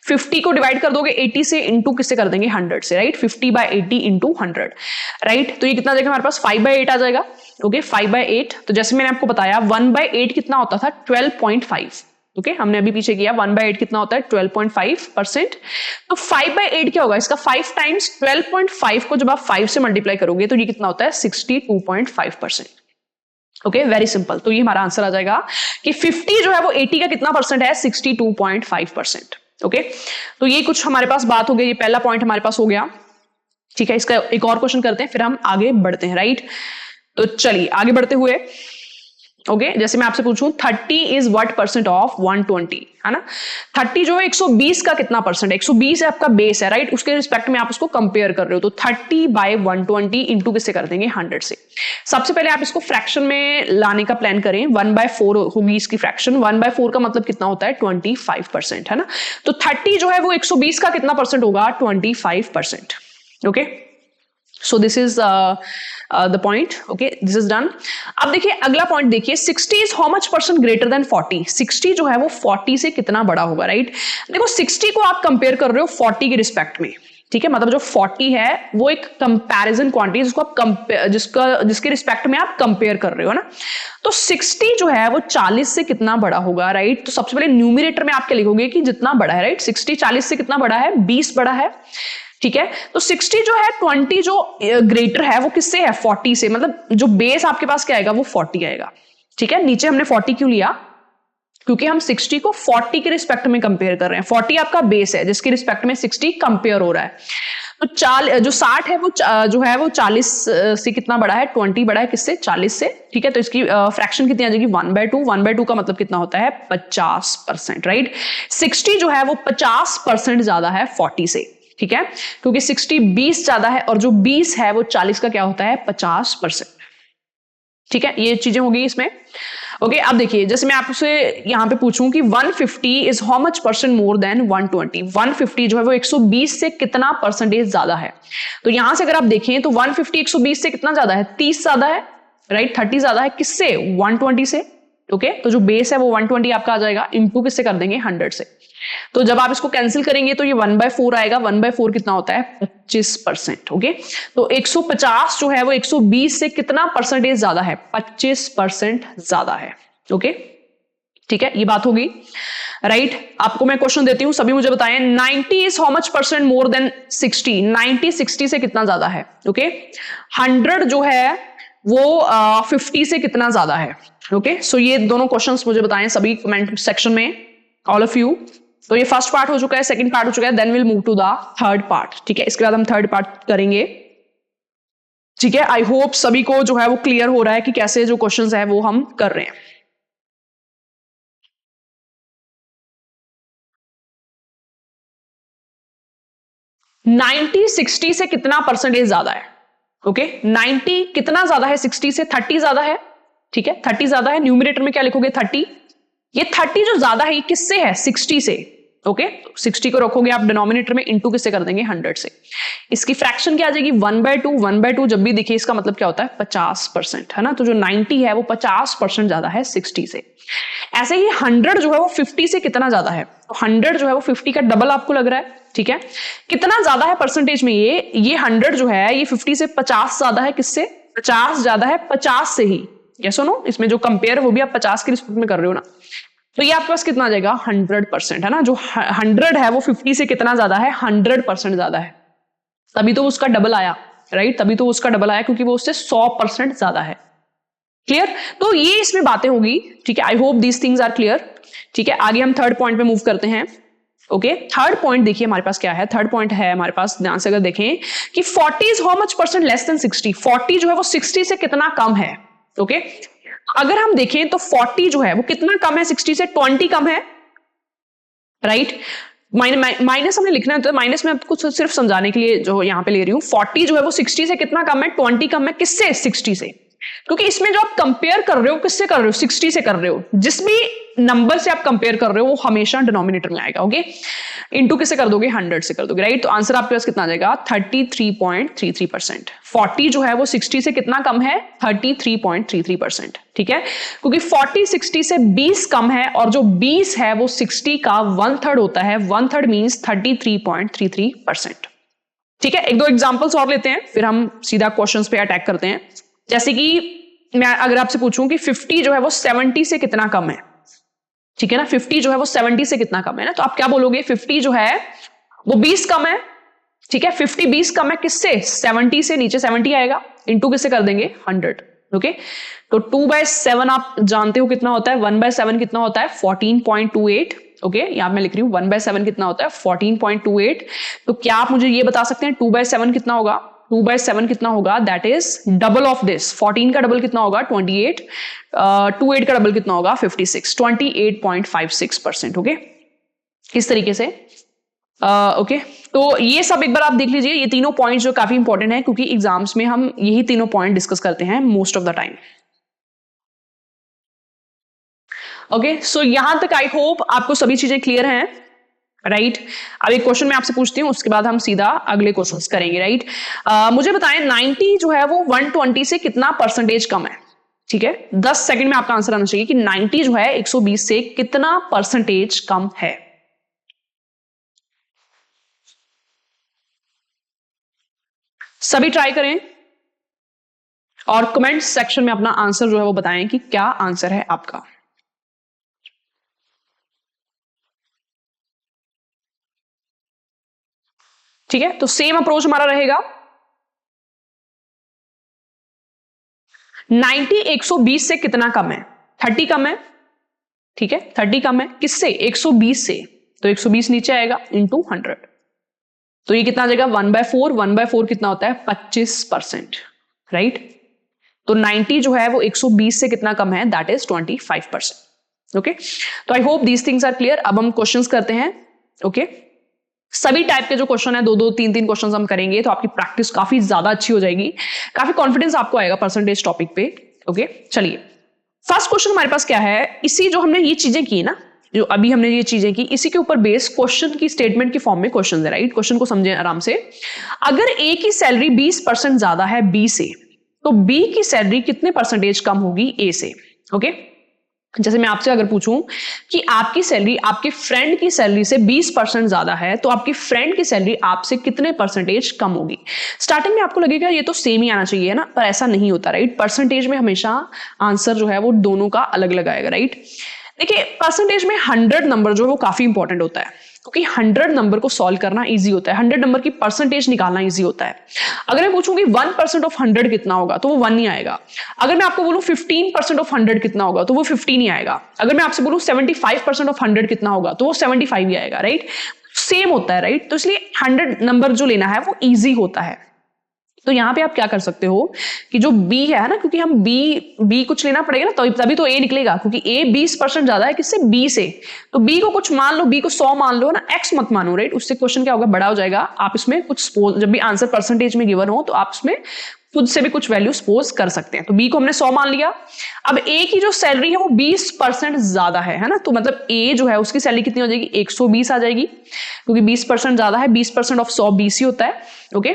50 को डिवाइड कर दोगे 80 से, इंटू किससे कर देंगे? 100 से, राइट। 50/80 into 100, right. तो ये कितना जाएगा हमारे पास? 5/8 आ जाएगा। ओके, 5/8। तो जैसे मैंने आपको बताया 1/8 कितना होता था? 12.5। ओके, हमने अभी पीछे किया 1/8 कितना होता है? 12.5%। तो 5/8 क्या होगा? इसका 5 टाइम्स 12.5 को जब आप 5 से मल्टीप्लाई करोगे तो ये कितना होता है? 62.5%। Okay, very simple. तो ये हमारा आंसर आ जाएगा कि 50 जो है वो 80 का कितना % है? 62.5%। ओके, तो ये कुछ हमारे पास बात हो गई। ये पहला पॉइंट हमारे पास हो गया। ठीक है, इसका एक और क्वेश्चन करते हैं, फिर हम आगे बढ़ते हैं, राइट। तो चलिए आगे बढ़ते हुए, ओके, जैसे मैं आपसे पूछूं 30 इज व्हाट % ऑफ 120, है ना। 30 जो है 120 का कितना % है? 120 है आपका बेस है, राइट। उसके रिस्पेक्ट में आप उसको कंपेयर कर रहे हो, तो 30/120 इंटू किससे कर देंगे? 100 से। सबसे पहले आप इसको फ्रैक्शन में लाने का प्लान करें। 1/4 होगी इसकी फ्रैक्शन। 1/4 का मतलब कितना होता है? 25%, है ना। तो 30 जो है वो 120 का कितना % होगा? 25%। Okay, so this is the point. Okay, this is done. अब देखिए अगला पॉइंट देखिए, 60 is how much % greater than 40। 60 जो है वो 40 से कितना बड़ा होगा, राइट। देखो 60 को आप कंपेयर कर रहे हो 40 के रिस्पेक्ट में, ठीक है, मतलब जो 40 है वो एक कंपैरिजन क्वांटिटी जिसको आप जिसके रिस्पेक्ट में आप कंपेयर कर रहे हो ना। तो 60 जो है वो 40 से कितना बड़ा होगा, राइट। तो सबसे पहले न्यूमरेटर में आप क्या लिखोगे कि जितना बड़ा है, राइट। 60 40 से कितना बड़ा है? 20 बड़ा है। ठीक है, तो 60 जो है 20 जो ग्रेटर है वो किससे है 40 से, मतलब जो बेस आपके पास क्या आएगा वो 40 आएगा। ठीक है, नीचे हमने 40 क्यों लिया, क्योंकि हम 60 को 40 के रिस्पेक्ट में कंपेयर कर रहे हैं। 40 आपका बेस है जिसके रिस्पेक्ट में 60 कंपेयर हो रहा है। तो जो 60 है वो जो है वो 40 से कितना बड़ा है, 20 बड़ा है किससे, 40 से। ठीक है, तो इसकी फ्रैक्शन कितनी आ जाएगी 1/2। 1/2 का मतलब कितना होता है 50%, राइट। 60 जो है वो 50% ज्यादा है 40 से। ठीक है, क्योंकि 60 20 ज्यादा है और जो 20 है वो 40 का क्या होता है 50%। ठीक है, ये चीजें होगी इसमें। ओके, अब देखिए जैसे मैं आपसे यहां पे पूछूं कि 150 is how much percent more than 120। 150 जो है वो 120 से कितना परसेंटेज ज्यादा है। तो यहां से अगर आप देखें तो 150 120 से कितना ज्यादा है, 30 ज्यादा है, राइट। 30 ज्यादा है किससे, 120 से। ओके, तो जो बेस है वो 120 आपका आ जाएगा, इंटू किससे कर देंगे 100 से। तो जब आप इसको कैंसिल करेंगे तो ये 1/4 आएगा। 1/4 कितना होता है 25%। ओके, तो 150 जो है वो 120 से कितना परसेंटेज ज्यादा है, 25% ज्यादा है। ओके, ठीक है, ये बात होगी, राइट। आपको मैं क्वेश्चन देती हूं, सभी मुझे बताएं 90 is how much percent more than 60। 90 60 से कितना ज्यादा है। ओके, 100 जो है वो 50 से कितना ज्यादा है। ओके, सो ये दोनों क्वेश्चंस मुझे बताएं सभी कमेंट सेक्शन में, ऑल ऑफ यू। तो ये फर्स्ट पार्ट हो चुका है, सेकंड पार्ट हो चुका है, then will move to the third part. ठीक है, इसके बाद हम थर्ड पार्ट करेंगे। ठीक है, आई होप सभी को जो है वो क्लियर हो रहा है कि कैसे जो क्वेश्चंस है वो हम कर रहे हैं। नाइनटी 60 से कितना परसेंटेज ज्यादा है। ओके, 90 कितना ज्यादा है 60 से, 30 ज्यादा है। ठीक है, 30 ज्यादा है, न्यूमरेटर में क्या लिखोगे 30। ये 30 जो ज्यादा है ये किससे है, 60 से। ओके, 60 को रखोगे आप डिनोमिनेटर में, इंटू किससे कर देंगे 100 से। इसकी फ्रैक्शन क्या आ जाएगी 1/2। 1/2 जब भी दिखे इसका मतलब क्या होता है 50%, है ना। तो जो 90 है वो 50% ज्यादा है 60 से। ऐसे ही 100 जो है वो 50 से कितना ज्यादा है, तो 100 जो है वो 50 का डबल आपको लग रहा है। ठीक है, कितना ज्यादा है परसेंटेज में, ये 100 जो है ये 50 से 50 ज्यादा है किससे, 50 ज्यादा है 50 से ही। यस और नो, इसमें जो कंपेयर वो भी आप 50 के रिस्पेक्ट में कर रहे हो ना। तो ये आपके पास कितना आ जाएगा 100%, है ना। जो 100 है वो 50 से कितना ज्यादा है, 100% ज्यादा है। तभी तो उसका डबल आया, राइट, तभी तो उसका डबल आया क्योंकि वो उससे 100% ज्यादा है। क्लियर, तो ये इसमें बातें होगी। ठीक है, I hope these things are clear. ठीक है, आगे हम थर्ड पॉइंट पे मूव करते हैं। ओके, थर्ड पॉइंट देखिए हमारे पास क्या है। थर्ड पॉइंट है हमारे पास, ध्यान से अगर देखें कि 40 is how much percent less than 60। 40 जो है वो 60 से कितना कम है। ओके, अगर हम देखें तो 40 जो है वो कितना कम है 60 से, 20 कम है, राइट। माइनस हमने लिखना है तो माइनस में आपको सिर्फ समझाने के लिए जो यहां पे ले रही हूं। 40 जो है वो 60 से कितना कम है, 20 कम है किससे, 60 से। क्योंकि इसमें जो आप कंपेयर कर रहे हो किससे कर रहे हो, 60 से कर रहे हो। जिस भी नंबर से आप कंपेयर कर रहे हो वो हमेशा डिनोमिनेटर में आएगा। ओके, इंटू किससे कर दोगे, 100 से कर दोगे, राइट। तो आंसर आपके पास कितना आ जाएगा 33.33%। 40 जो है वो 60 से कितना कम है, 33.33%। ठीक है, क्योंकि 40 60 से 20 कम है और जो 20 है वो 60 का 1/3 होता है। 1/3 मीन्स 33.33%। ठीक है, एक दो एग्जांपल्स और लेते हैं फिर हम सीधा क्वेश्चंस पे अटैक करते हैं। जैसे कि मैं अगर आपसे पूछूं कि 50 जो है वो 70 से कितना कम है। ठीक है ना, 50 जो है वो 70 से कितना कम है ना, तो आप क्या बोलोगे 50 जो है वो 20 कम है। ठीक है, 50 20 कम है किससे, 70 से। नीचे 70 आएगा, इंटू किससे कर देंगे 100। ओके, तो 2/7 आप जानते हो कितना होता है, 1/7 कितना होता है 14.28। ओके, यहां मैं लिख रही हूं 1/7 कितना होता है 14.28। तो क्या आप मुझे ये बता सकते हैं 2/7 कितना होगा, 2/7 कितना होगा, that is double of this. 14 का डबल कितना होगा 28, 28 का डबल कितना होगा 56, 28.56%। ओके, इस तरीके से। ओके, तो ये सब एक बार आप देख लीजिए, ये तीनों पॉइंट्स जो काफी इंपॉर्टेंट है क्योंकि एग्जाम्स में हम यही तीनों पॉइंट डिस्कस करते हैं most of the time. Okay, so यहां तक आई होप आपको सभी चीजें क्लियर हैं, राइट। अब एक क्वेश्चन मैं आपसे पूछती हूं, उसके बाद हम सीधा अगले क्वेश्चंस करेंगे, राइट। मुझे बताएं 90 जो है वो 120 से कितना परसेंटेज कम है। ठीक है, 10 सेकंड में आपका आंसर आना चाहिए कि 90 जो है 120 से कितना परसेंटेज कम है। सभी ट्राई करें और कमेंट सेक्शन में अपना आंसर जो है वो बताएं कि क्या आंसर है आपका। ठीक है, तो सेम अप्रोच हमारा रहेगा। 90 120 से कितना कम है? 30 कम है। ठीक है, 30 कम है किससे? 120 से। तो 120 नीचे आएगा इंटू 100, तो ये कितना आ जाएगा? 1/4। 1/4 कितना होता है? 25%, राइट। तो 90 जो है वो 120 से कितना कम है? That is 25%। ओके, तो I hope these things are clear. अब हम क्वेश्चंस करते हैं। ओके, सभी टाइप के जो क्वेश्चन है, 2-2 3-3 क्वेश्चंस हम करेंगे, तो आपकी प्रैक्टिस काफी ज्यादा अच्छी हो जाएगी, काफी कॉन्फिडेंस आपको आएगा परसेंटेज टॉपिक पे। ओके, चलिए फर्स्ट क्वेश्चन हमारे पास क्या है? इसी जो हमने ये चीजें की ना, जो अभी हमने ये चीजें की, इसी के ऊपर बेस क्वेश्चन की स्टेटमेंट की फॉर्म में क्वेश्चन है, राइट। क्वेश्चन को समझें आराम से। अगर ए की सैलरी 20% ज्यादा है बी से, तो बी की सैलरी कितने परसेंटेज कम होगी ए से? ओके, जैसे मैं आपसे अगर पूछूं कि आपकी सैलरी आपके फ्रेंड की सैलरी से 20% ज्यादा है, तो आपकी फ्रेंड की सैलरी आपसे कितने परसेंटेज कम होगी? स्टार्टिंग में आपको लगेगा ये तो सेम ही आना चाहिए ना, पर ऐसा नहीं होता, राइट। परसेंटेज में हमेशा आंसर जो है वो दोनों का अलग अलग आएगा, राइट। देखिए, परसेंटेज में 100 नंबर जो है वो काफी इंपॉर्टेंट होता है, क्योंकि 100 नंबर को सॉल्व करना इजी होता है, 100 नंबर की परसेंटेज निकालना इजी होता है। अगर मैं पूछूंगी 1% ऑफ 100 कितना होगा, तो वो 1 नहीं आएगा। अगर मैं आपको बोलूं 15% ऑफ 100 कितना होगा, तो वो 15 ही आएगा। अगर मैं आपसे बोलूं 75% ऑफ 100 कितना होगा, तो वो 75 ही आएगा, राइट। सेम होता है, राइट। तो इसलिए 100 नंबर जो लेना है वो ईजी होता है। तो यहां पे आप क्या कर सकते हो कि जो बी है ना, क्योंकि हम बी कुछ लेना पड़ेगा ना, तो तभी तो ए निकलेगा, क्योंकि ए 20% ज्यादा है किससे? बी से। तो बी को कुछ मान लो, बी को 100 मान लो ना, एक्स मत मानो, राइट। उससे क्वेश्चन क्या होगा? बड़ा हो जाएगा। आप इसमें कुछ जब भी आंसर परसेंटेज में गिवन हो, तो आप इसमें खुद से भी कुछ वैल्यू सपोज कर सकते हैं। तो बी को हमने 100 मान लिया। अब ए की जो सैलरी है वो 20% ज्यादा है ना, तो मतलब ए जो है उसकी सैलरी कितनी हो जाएगी? 120 आ जाएगी, क्योंकि 20% ज्यादा है। 20% ऑफ 100 20 ही होता है। ओके,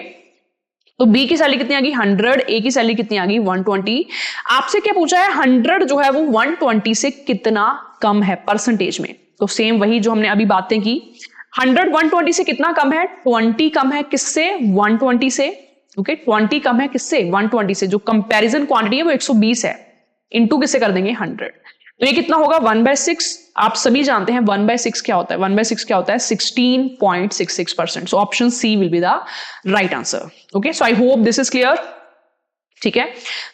तो बी की सैलरी कितनी आ गई? 100। ए की सैलरी कितनी आ गई? 120। आपसे क्या पूछा है? 100 जो है वो 120 से कितना कम है परसेंटेज में? तो सेम वही जो हमने अभी बातें की। 100 120 से कितना कम है? 20 कम है किससे? 120 से। ओके, 20 कम है किससे? 120 से। जो कंपैरिजन क्वांटिटी है वो 120 है, इंटू किससे कर देंगे? 100। तो ये कितना होगा? 1/6। आप सभी जानते हैं 1/6 क्या होता है? 1/6 क्या होता है? 16.66%। So option C will be the right answer. Okay, so I hope this is clear. ठीक है,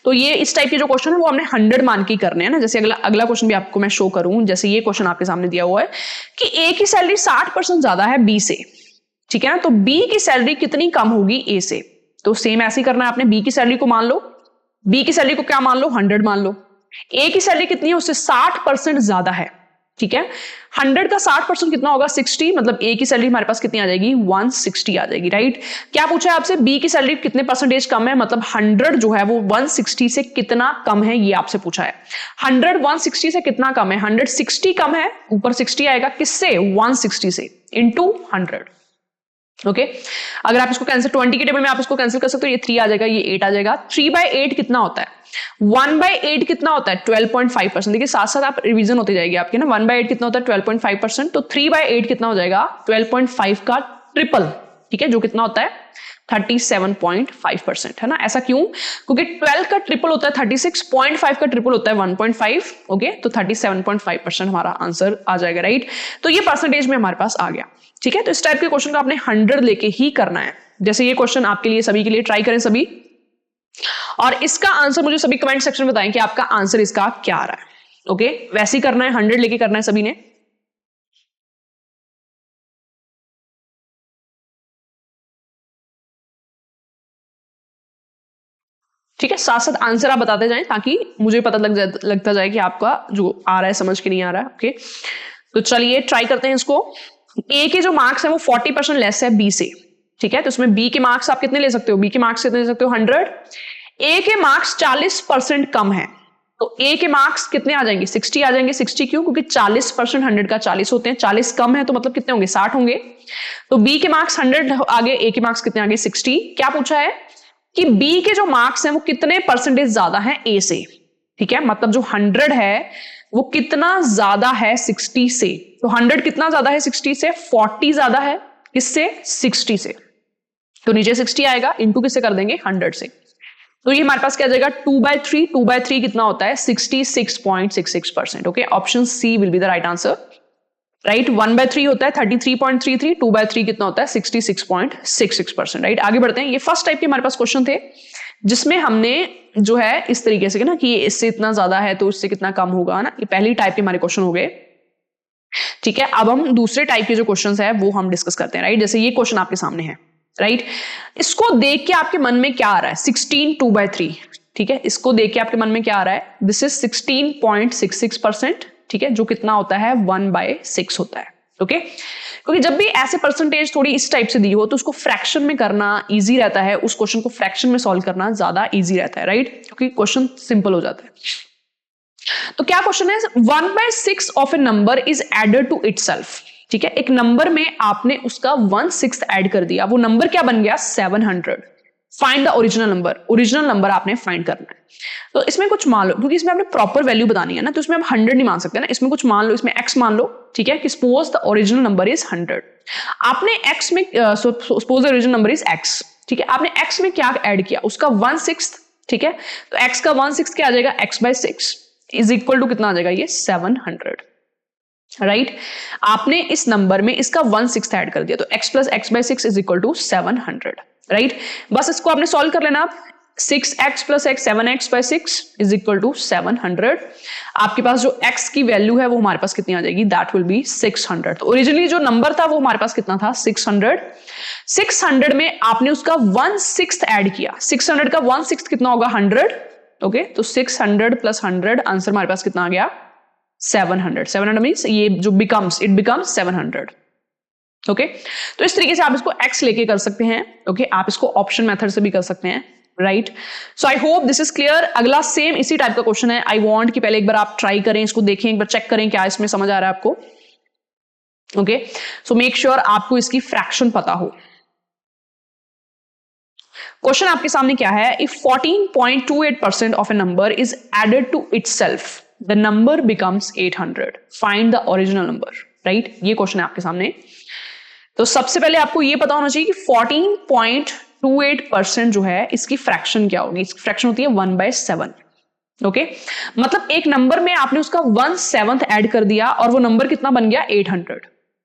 तो ये इस टाइप के जो क्वेश्चन है वो हमने 100 मान के करने हैं ना। जैसे अगला क्वेश्चन भी आपको मैं शो करूं, जैसे ये क्वेश्चन आपके सामने दिया हुआ है कि ए की सैलरी 60% ज्यादा है बी से, ठीक है ना, तो बी की सैलरी कितनी कम होगी ए से? तो सेम ऐसे ही करना है आपने। बी की सैलरी को मान लो, बी की सैलरी को क्या मान लो? 100 मान लो। ए की सैलरी कितनी है? उससे 60% ज्यादा है, ठीक है। 100 का 60% कितना होगा? 60। मतलब ए की सैलरी हमारे पास कितनी आ जाएगी? 160 आ जाएगी, राइट। क्या पूछा है आपसे? बी की सैलरी कितने परसेंटेज कम है, मतलब 100 जो है वो 160 से कितना कम है, ये आपसे पूछा है। 100 160 से कितना कम है? 160 कम है, ऊपर 60 आएगा किससे? 160 से, इंटू 100। ओके, अगर आप इसको कैंसिल 20 के टेबल में आप इसको कैंसिल कर सकते हो, ये 3 आ जाएगा, ये 8 आ जाएगा। 3/8 कितना होता है? 1/8 कितना होता है? 12.5%। देखिए साथ साथ आप रिवीजन होती जाएगी आपके ना। 1/8 कितना होता है? 12.5%। तो 3/8 कितना हो जाएगा? 12.5 का ट्रिपल, ठीक है, जो कितना होता है? 37.5%, है ना। ऐसा क्यों? क्योंकि 12 का ट्रिपल होता है 36.5 का ट्रिपल होता है 1.5। ओके, तो 37.5% हमारा आंसर आ जाएगा, राइट। तो ये परसेंटेज में हमारे पास आ गया, ठीक है। तो इस टाइप के क्वेश्चन को आपने 100 लेके ही करना है। जैसे ये क्वेश्चन आपके लिए, सभी के लिए ट्राई करें सभी, और इसका आंसर मुझे सभी कमेंट सेक्शन में बताएं कि आपका आंसर इसका क्या आ रहा है। ओके, वैसे ही करना है, 100 लेके करना है सभी ने। ठीक है, साथ साथ आंसर आप बताते जाएं ताकि मुझे पता लगता जाए कि आपका जो आ रहा है समझ के नहीं आ रहा है। ओके, तो चलिए ट्राई करते हैं इसको। ए के जो मार्क्स है वो 40% लेस है बी से, ठीक है। तो इसमें बी के मार्क्स आप कितने ले सकते हो? बी के मार्क्स कितने ले सकते हो? 100। ए के मार्क्स 40% कम है, तो ए के मार्क्स कितने आ जाएंगे? 60 आ जाएंगे। 60 क्यों? क्योंकि 40% 100 का 40 होते हैं, 40 कम है तो मतलब कितने होंगे? 60 होंगे। तो बी के मार्क्स 100 आगे, ए के मार्क्स कितने आगे? 60। क्या पूछा है कि बी के जो मार्क्स हैं वो कितने परसेंटेज ज्यादा हैं ए से, ठीक है। मतलब जो 100 है वो कितना ज्यादा है 60 से। तो 100 कितना ज्यादा है 60 से? 40 ज्यादा है किससे? 60 से। तो नीचे 60 आएगा, इंटू किससे कर देंगे? 100 से। तो ये हमारे पास क्या जाएगा? 2/3। 2/3 कितना होता है? 66.66%। Okay, option C will be the right answer. Right. 1/3 होता है 33.33, 2/3 कितना होता है 66.66%, राइट। आगे बढ़ते हैं। ये फर्स्ट टाइप के हमारे पास क्वेश्चन थे जिसमें हमने जो है इस तरीके से ना कि इससे इतना ज्यादा है तो इससे कितना कम होगा ना, ये पहली टाइप के हमारे क्वेश्चन हो गए। ठीक है, अब हम दूसरे टाइप के जो क्वेश्चन है वो हम डिस्कस करते हैं, राइट। जैसे ये क्वेश्चन आपके सामने है, राइट। इसको देख के आपके मन में क्या आ रहा है, 16 2/3, ठीक है। इसको देख के आपके मन में क्या आ रहा है, दिस इज 16.66%, ठीक है, जो कितना होता है 1/6 होता है, ओके। क्योंकि जब भी ऐसे परसेंटेज थोड़ी इस टाइप से दी हो तो उसको फ्रैक्शन में करना इजी रहता है, उस क्वेश्चन को फ्रैक्शन में सॉल्व करना ज्यादा इजी रहता है, राइट, क्योंकि क्वेश्चन सिंपल हो जाता है। तो क्या क्वेश्चन है, 1/6 of a number is added to itself, ठीक है। एक नंबर में आपने उसका 1/6 ऐड कर दिया, वो नंबर क्या बन गया 700। Find the original number, original number आपने फाइंड करना है। तो इसमें कुछ मान लो, क्योंकि इसमें आपने प्रॉपर वैल्यू बतानी है ना, तो इसमें आप 100 नहीं मान सकते ना, इसमें कुछ मान लो, इसमें x मान लो, ठीक है, कि suppose the original number is 100। आपने x में suppose the original number is x, ठीक है, आपने x में क्या ऐड किया, उसका 1/6, ठीक है। तो x का 1/6 क्या आ जाएगा, x/6 इज इक्वल टू कितना आ जाएगा, ये 700, राइट। आपने इस नंबर में इसका 1/6 ऐड कर दिया, तो x + x/6 is equal to 700, right. बस इसको आपने सॉल्व कर लेना। आप 6x + x 7x/6 is equal to 700। आपके पास जो x की वैल्यू है वो हमारे पास कितनी आ जाएगी, दैट विल बी 600। तो ओरिजिनली जो नंबर था वो हमारे पास कितना था 600। 600 में आपने उसका 1/6 ऐड किया, 600 का 1/6 कितना होगा 100, ओके। तो 600 + 100 आंसर हमारे पास कितना आ गया 700। 700 मीन्स ये जो इट बिकम्स 700, ओके। तो इस तरीके से आप इसको x लेके कर सकते हैं, ओके। आप इसको ऑप्शन मेथड से भी कर सकते हैं, right. So I hope this is clear. अगला सेम इसी टाइप का क्वेश्चन है। आई वांट कि पहले एक बार आप ट्राई करें, इसको देखें, एक बार चेक करें क्या इसमें समझ आ रहा है आपको, ओके। सो मेक श्योर आपको इसकी फ्रैक्शन पता हो। क्वेश्चन आपके सामने क्या है, if 14.28% of a number is added to itself the number becomes 800, find the original number, right. ये क्वेश्चन है आपके सामने। तो सबसे पहले आपको ये पता होना चाहिए कि 14.28% जो है इसकी फ्रैक्शन क्या होगी। इसकी फ्रैक्शन होती है 1/7, ओके। मतलब एक नंबर में आपने उसका 1/7 ऐड कर दिया और वो नंबर कितना बन गया 800,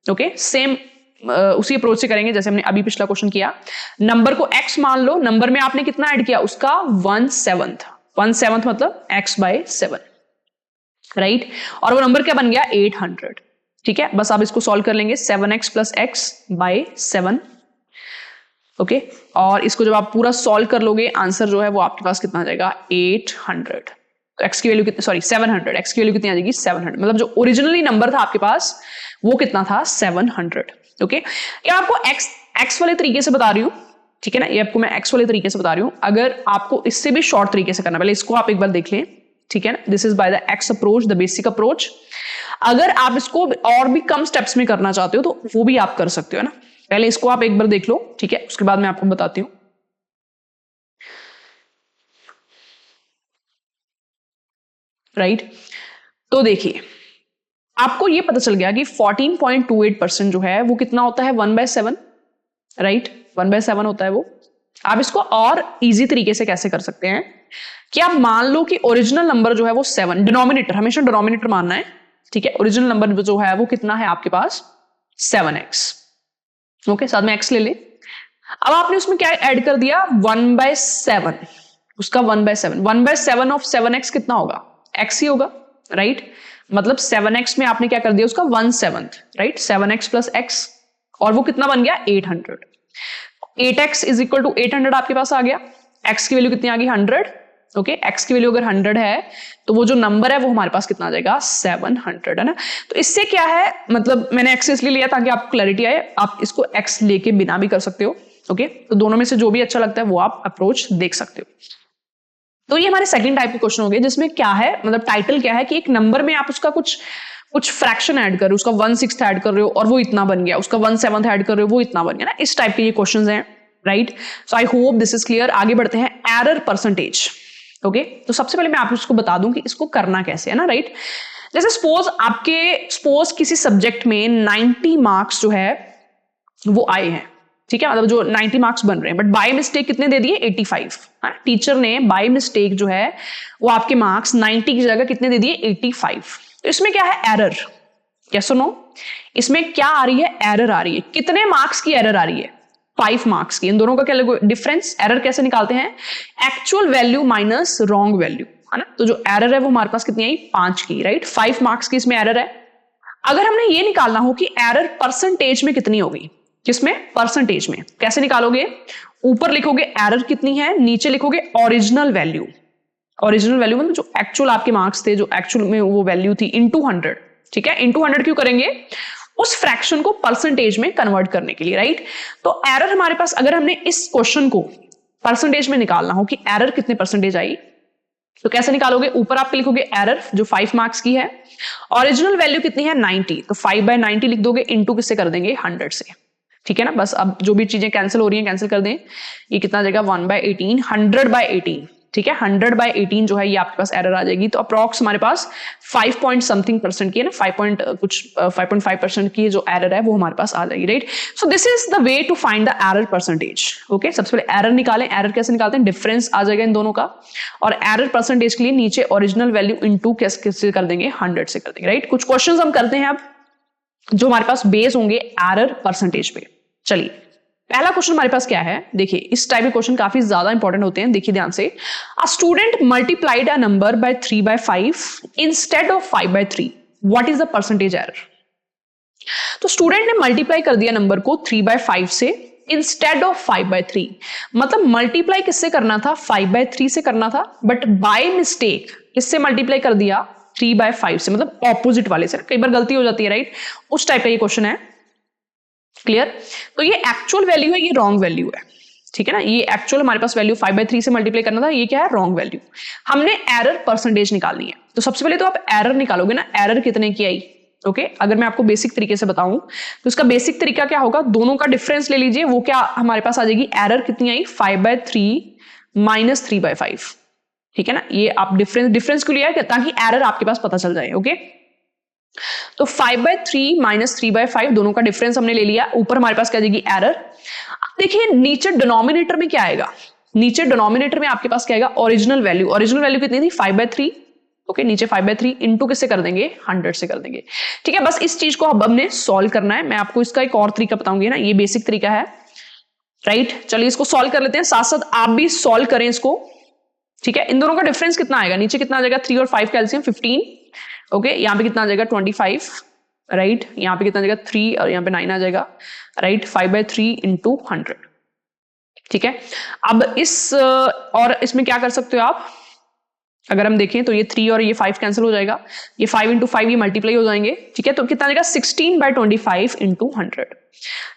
ओके। सेम उसी अप्रोच से करेंगे जैसे हमने अभी पिछला क्वेश्चन किया। नंबर को x मान लो, नंबर में आपने कितना ऐड किया, उसका 1/7, 1/7 मतलब x/7, राइट। और वो नंबर क्या बन गया 800, ठीक है। बस आप इसको सॉल्व कर लेंगे, 7x + x/7, ओके। और इसको जब आप पूरा सॉल्व कर लोगे आंसर जो है वो आपके पास कितना आ जाएगा 800। तो x की वैल्यू कितनी, सॉरी 700, x की वैल्यू कितनी आ जाएगी 700। मतलब जो ओरिजिनली नंबर था आपके पास वो कितना था 700, ओके। ये आपको x वाले तरीके से बता रही हूं, ठीक है ना, ये आपको मैं x वाले तरीके से बता रही हूं। अगर आपको इससे भी शॉर्ट तरीके से करना, पहले इसको आप एक बार देख लें, ठीक है ना। This is by the x approach, the basic approach. अगर आप इसको और भी कम स्टेप्स में करना चाहते हो तो वो भी आप कर सकते हो ना। पहले इसको आप एक बार देख लो, ठीक है, उसके बाद मैं आपको बताती हूं, राइट। तो देखिए आपको ये पता चल गया कि 14.28% जो है वो कितना होता है 1/7, राइट, 1/7 होता है वो। आप इसको और इजी तरीके से कैसे कर सकते हैं कि आप मान लो कि ओरिजिनल नंबर जो है वो 7, डिनोमिनेटर हमेशा डिनोमिनेटर मानना है, ठीक है। ओरिजिनल नंबर जो है वो कितना है आपके पास 7x, ओके, साथ में x ले ले। अब आपने उसमें क्या ऐड कर दिया 1/7, उसका 1/7, 1/7 ऑफ 7x कितना होगा x ही होगा, राइट। मतलब 7x में आपने क्या कर दिया उसका 1/7, राइट, 7x + x, और वो कितना बन गया 800। 8x इज इक्वल टू 800 आपके पास आ गया। x की वैल्यू कितनी आ गई 100, ओके। x की वैल्यू अगर 100 है तो वो जो नंबर है वो हमारे पास कितना आ जाएगा 700, है ना। तो इससे क्या है, मतलब मैंने x इसलिए लिया ताकि आपको क्लैरिटी आए, आप इसको x लेके बिना भी कर सकते हो, ओके। तो दोनों में से जो भी अच्छा लगता है वो आप अप्रोच देख सकते हो। तो ये हमारे सेकंड टाइप के क्वेश्चन हो गए जिसमें क्या है, मतलब टाइटल क्या है कि एक नंबर में आप उसका कुछ फ्रैक्शन ऐड कर रहे हो, उसका 1/6 ऐड कर रहे हो और वो इतना बन गया, उसका 1/7 ऐड कर रहे हो वो इतना बन गया ना। इस टाइप के ये क्वेश्चंस हैं, right. So I hope this is clear. आगे बढ़ते हैं, एरर परसेंटेज, ओके। तो सबसे पहले मैं आपको इसको बता दूं कि इसको करना कैसे है ना, राइट। जैसे सपोज किसी सब्जेक्ट में 90 मार्क्स जो है वो आए हैं, ठीक है, मतलब जो 90 मार्क्स बन रहे हैं, बट बाय मिस्टेक कितने दे दिए 85। टीचर ने बाय मिस्टेक जो है वो आपके मार्क्स 90 की जगह कितने दे दिए 85। तो इसमें क्या है एरर, यस और नो, इसमें क्या आ रही है, एरर आ रही है। कितने मार्क्स की एरर आ रही है, 5 मार्क्स की। इन दोनों का क्या डिफरेंस, एरर कैसे निकालते हैं, actual value minus wrong value, है ना। तो जो एरर है वो हमारे पास कितनी आई, 5 की, राइट। 5 मार्क्स की इसमें एरर है। अगर हमने ये निकालना हो कि एरर परसेंटेज में कितनी होगी, किसमें, परसेंटेज में, कैसे निकालोगे, ऊपर लिखोगे एरर कितनी है, नीचे लिखोगे ओरिजिनल वैल्यू। ओरिजिनल वैल्यू मतलब जो एक्चुअल आपके मार्क्स थे, जो एक्चुअल में वो वैल्यू थी, इनटू 100, ठीक है। इनटू 100 क्यों करेंगे, उस फ्रैक्शन को परसेंटेज में कन्वर्ट करने के लिए, राइट। तो एरर हमारे पास, अगर हमने इस क्वेश्चन को परसेंटेज में निकालना हो कि एरर कितने परसेंटेज आई, तो कैसे निकालोगे, ऊपर आप लिखोगे एरर जो 5 मार्क्स की है, ओरिजिनल वैल्यू कितनी है 90, तो 5/90 लिख दोगे, इनटू किससे कर देंगे, 100 से, ठीक है ना। बस अब जो भी चीजें कैंसिल हो रही हैं कैंसिल कर दें, ये कितना आ जाएगा 1/18, 100/18, ठीक है। 100/18 जो है ये आपके पास एरर आ जाएगी। तो अप्रॉक्स हमारे पास 5 पॉइंट समथिंग परसेंट की है ना, 5.5% की जो एरर है वो हमारे पास आ जाएगी, right. So this is the way to find the error percentage. Okay, सबसे पहले एरर निकालें। एरर कैसे निकालते हैं, डिफरेंस आ जाएगा इन दोनों का, और एरर परसेंटेज के लिए नीचे ओरिजिनल वैल्यू इनटू कैसे कर देंगे, 100 से कर देंगे, राइट। कुछ क्वेश्चंस हम करते हैं अब जो हमारे पास बेस होंगे एरर परसेंटेज पे। चलिए, पहला क्वेश्चन हमारे पास क्या है, देखिए इस टाइप के क्वेश्चन काफी ज्यादा इंपॉर्टेंट होते हैं, देखिए ध्यान से। A student multiplied a number by 3/5 instead of 5/3, what is the percentage error. तो स्टूडेंट ने मल्टीप्लाई कर दिया नंबर को 3/5 से इंस्टेड ऑफ 5/3, मतलब मल्टीप्लाई किससे करना था, 5/3 से करना था, बट बाय मिस्टेक किससे मल्टीप्लाई कर दिया, 3/5 से, मतलब ऑपोजिट वाले से। कई बार गलती हो जाती है, राइट, उस टाइप का ये क्वेश्चन है, क्लियर। तो ये एक्चुअल वैल्यू है, ये रॉन्ग वैल्यू है, ठीक है ना। ये एक्चुअल हमारे पास वैल्यू 5/3 से मल्टीप्लाई करना था, ये क्या है, रॉन्ग वैल्यू। हमने एरर परसेंटेज निकालनी है, तो सबसे पहले तो आप एरर निकालोगे ना, एरर कितने की आई। ओके, अगर मैं आपको बेसिक तरीके से बताऊं तो इसका बेसिक तरीका क्या होगा, दोनों का डिफरेंस ले लीजिए, वो क्या हमारे पास आ जाएगी, एरर कितनी आई, 5/3 माइनस 3/5, ठीक है ना। ये आप डिफरेंस क्यों लिया है, ताकि एरर आपके पास पता चल जाए। ओके, तो 5/3 माइनस 3/5 दोनों का डिफरेंस हमने ले लिया, ऊपर हमारे पास क्या जाएगी, एरर। देखिए नीचे डिनोमिनेटर में क्या आएगा, नीचे डिनोमिनेटर में आपके पास क्या आएगा, ओरिजिनल वैल्यू। ओरिजिनल वैल्यू कितनी थी, 5/3, ओके, नीचे 5/3 इंटू किससे कर देंगे, 100 से कर देंगे, ठीक है। बस इस चीज को अब हमने सॉल्व करना है। मैं आपको इसका एक और तरीका बताऊंगी ना, ये बेसिक तरीका है, राइट। चलिए इसको सॉल्व कर लेते हैं, साथ साथ आप भी सॉल्व करें इसको, ठीक है। इन दोनों का डिफरेंस कितना आएगा, नीचे कितना आ जाएगा, 3 और 5 का एलसीएम 15, ओके, यहाँ पे कितना आ जाएगा 25, राइट, यहाँ पे कितना आ जाएगा 3 और यहाँ पे 9 आ जाएगा, राइट। 5/3 इंटू 100, ठीक है। अब इस और इसमें क्या कर सकते हो आप, अगर हम देखें तो ये 3 और ये 5 कैंसिल हो जाएगा, ये 5 इंटू 5 ये मल्टीप्लाई हो जाएंगे, ठीक है। तो कितना आ जाएगा 16/25 इंटू 100।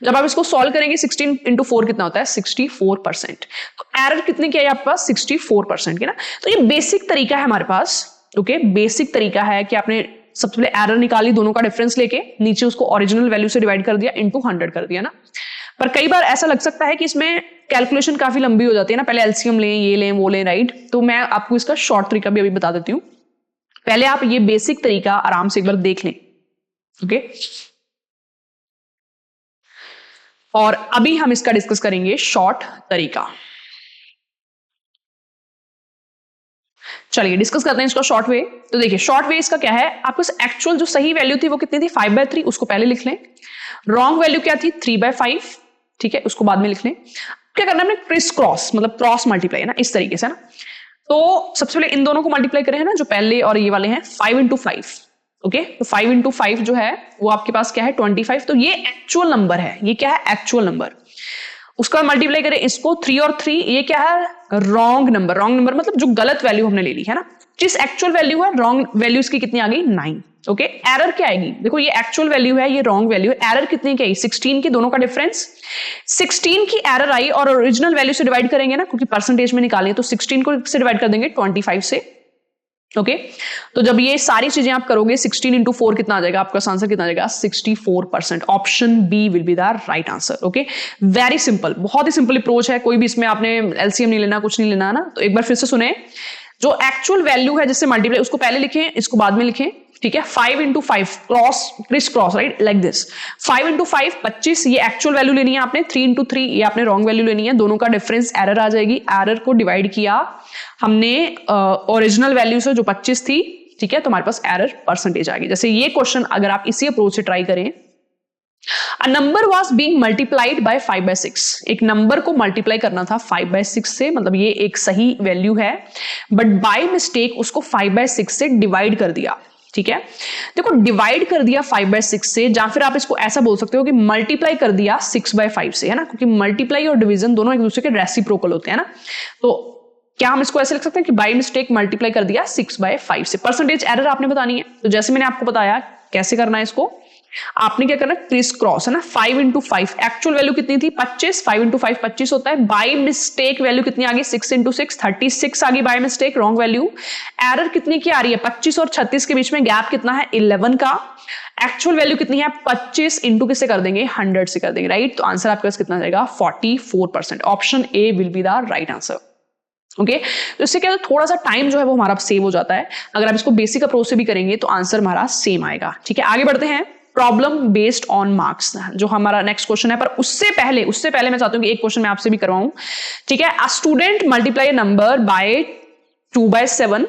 जब आप इसको सॉल्व करेंगे 16 इंटू 4 कितना होता है, 64%। तो एरर कितनी की है आपके पास, 64% की ना। तो ये बेसिक तरीका है हमारे पास, ओके, बेसिक तरीका है कि आपने सबसे पहले एरर निकाली, दोनों का डिफरेंस लेके नीचे उसको ओरिजिनल वैल्यू से डिवाइड कर दिया, इंटू 100 कर दिया ना। पर कई बार ऐसा लग सकता है कि इसमें कैलकुलेशन काफी लंबी हो जाती है ना, पहले एलसीएम लें, ये लें, वो लें, राइट। तो मैं आपको इसका शॉर्ट तरीका भी अभी बता देती हूँ, पहले आप ये बेसिक तरीका आराम से एक बार देख लें, ओके। और अभी हम इसका डिस्कस करेंगे शॉर्ट तरीका। चलिए डिस्कस करते हैं इसका शॉर्ट वे। तो देखिए शॉर्ट वे इसका क्या है, आपको एक्चुअल जो सही वैल्यू थी वो कितनी थी, 5/3, उसको पहले लिख लें। रॉन्ग वैल्यू क्या थी, 3/5, ठीक है, उसको बाद में लिख लें। क्या करना है, हमने क्रिस क्रॉस, मतलब क्रॉस मल्टीप्लाई है ना, इस तरीके से ना। तो सबसे पहले इन दोनों को मल्टीप्लाई करें, है ना, जो पहले और ये वाले हैं, 5 इंटू 5, ओके। तो 5 इंटू 5 जो है वो आपके पास क्या है, 25। तो ये एक्चुअल नंबर है, ये क्या है, एक्चुअल नंबर। उसका मल्टीप्लाई करें इसको 3 और 3, ये क्या है, रॉन्ग नंबर। रॉन्ग नंबर मतलब जो गलत वैल्यू हमने ले ली है ना, जिस एक्चुअल वैल्यू है रॉन्ग वैल्यू इसकी कितनी आ गई, 9, ओके। एरर क्या आएगी, देखो ये एक्चुअल वैल्यू है, ये रॉन्ग वैल्यू है, एरर कितनी की आई, 16 की, दोनों का डिफरेंस 16 की एरर आई, और ओरिजिनल वैल्यू से डिवाइड करेंगे ना, क्योंकि परसेंटेज में निकालें, तो 16 को से डिवाइड कर देंगे 25 से, ओके। तो जब ये सारी चीजें आप करोगे 16 इंटू 4 कितना आ जाएगा, आपका आंसर कितना आ जाएगा, 64%। Option B will be the right answer, okay. Very simple, बहुत ही सिंपल अप्रोच है, कोई भी इसमें आपने एलसीएम नहीं लेना, कुछ नहीं लेना ना। तो एक बार फिर से सुने, जो एक्चुअल वैल्यू है जिससे मल्टीप्लाई, उसको पहले लिखें, इसको बाद में लिखें, ठीक है। 5 into 5 cross, criss cross, right, like this. 5 into 5 25, ये एक्चुअल वैल्यू लेनी है आपने। 3 इंटू 3 ये आपने रॉन्ग वैल्यू लेनी है, दोनों का डिफरेंस एरर आ जाएगी। एरर को डिवाइड किया हमने ओरिजिनल वैल्यू से जो 25 थी, ठीक है, तो हमारे पास एरर परसेंटेज आ गई। जैसे ये क्वेश्चन अगर आप इसी अप्रोच से ट्राई करें, a number was being multiplied by 5/6, एक नंबर को मल्टीप्लाई करना था 5/6 से, मतलब ये एक सही वैल्यू है, बट बाय मिस्टेक उसको 5/6 से डिवाइड कर दिया। ठीक है, देखो डिवाइड कर दिया 5/6 से, या फिर आप इसको ऐसा बोल सकते हो कि मल्टीप्लाई कर दिया 6/5 से, है ना, क्योंकि मल्टीप्लाई और डिवीजन दोनों एक दूसरे के रेसिप्रोकल होते हैं ना। तो क्या हम इसको ऐसे लिख सकते हैं कि बाय मिस्टेक मल्टीप्लाई कर दिया 6/5 से। परसेंटेज एरर आपने बतानी है, तो जैसे मैंने आपको बताया कैसे करना है इसको, आपने क्या करना है, क्रिस क्रॉस, है ना, 5 × 5, एक्चुअल वैल्यू कितनी थी 25, 5 × 5 25 होता है, बाय मिस्टेक वैल्यू कितनी आ गई 6 × 6 36 आ गई by mistake, wrong value. Error कितनी की आ रही है, 25 और 36 के बीच में गैप कितना है 11 का, एक्चुअल वैल्यू कितनी है 25 इंटू किससे कर देंगे 100 से कर देंगे, राइट। तो आंसर आपके पास कितना जाएगा 44%। Option A will be the right answer. Okay, तो इससे क्या थोड़ा सा टाइम जो है वो हमारा सेव हो जाता है। अगर आप इसको बेसिक अप्रोच से भी करेंगे तो आंसर हमारा सेम आएगा। ठीक है, आगे बढ़ते हैं। प्रॉब्लम बेस्ड ऑन मार्क्स जो हमारा नेक्स्ट क्वेश्चन है, पर उससे पहले मैं चाहता हूं कि एक क्वेश्चन मैं आपसे भी करवाऊं। ठीक है, a student multiply number by 2/7,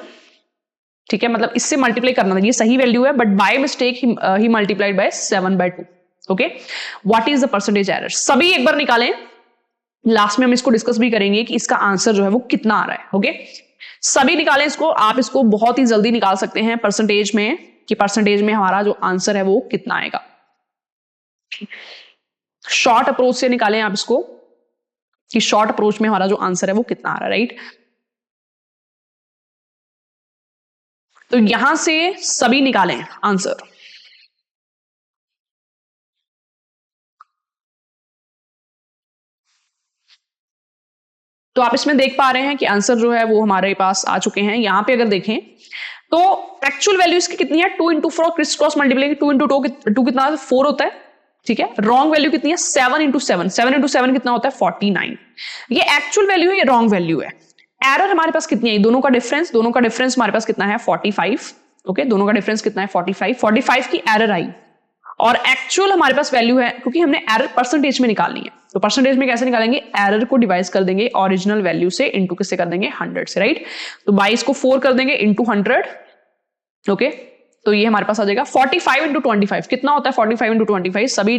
ठीक है, मतलब इससे मल्टीप्लाई करना था, ये सही वैल्यू है, but by mistake he multiplied by 7/2। Okay, what is the percentage error, सभी एक बार निकालें, लास्ट में हम इसको डिस्कस भी करेंगे कि इसका आंसर जो है वो कितना आ रहा है। ओके, सभी निकालें इसको, आप इसको बहुत ही जल्दी निकाल सकते हैं परसेंटेज में, कि परसेंटेज में हमारा जो आंसर है वो कितना आएगा। शॉर्ट अप्रोच से निकालें आप इसको, कि शॉर्ट अप्रोच में हमारा जो आंसर है वो कितना आ रहा है, राइट। तो यहां से सभी निकालें आंसर। तो आप इसमें देख पा रहे हैं कि आंसर जो है वो हमारे पास आ चुके हैं। यहां पे अगर देखें तो एक्चुअल वैल्यू इसकी कितनी है 2 × 4, क्रिस क्रॉस मल्टीप्लाई 2 × 2 कितना है 4 होता है। ठीक है, रॉन्ग वैल्यू कितनी है 7 × 7, 7 × 7 कितना होता है 49। ये एक्चुअल वैल्यू है, ये रॉन्ग वैल्यू है। एरर हमारे पास कितनी है, दोनों का डिफरेंस हमारे पास कितना है 45। ओके, दोनों का डिफरेंस कितना है 45 की एरर आई, और एक्चुअल हमारे पास वैल्यू है, क्योंकि हमने एरर परसेंटेज में निकालनी है, तो परसेंटेज में कैसे निकालेंगे, एरर को डिवाइड कर देंगे ओरिजिनल वैल्यू से, इंटू किससे कर देंगे 100 से, राइट। तो 22 को 4 कर देंगे इंटू 100। ओके, तो ये हमारे पास आ जाएगा 45 × 25 कितना होता है 45 × 25, सभी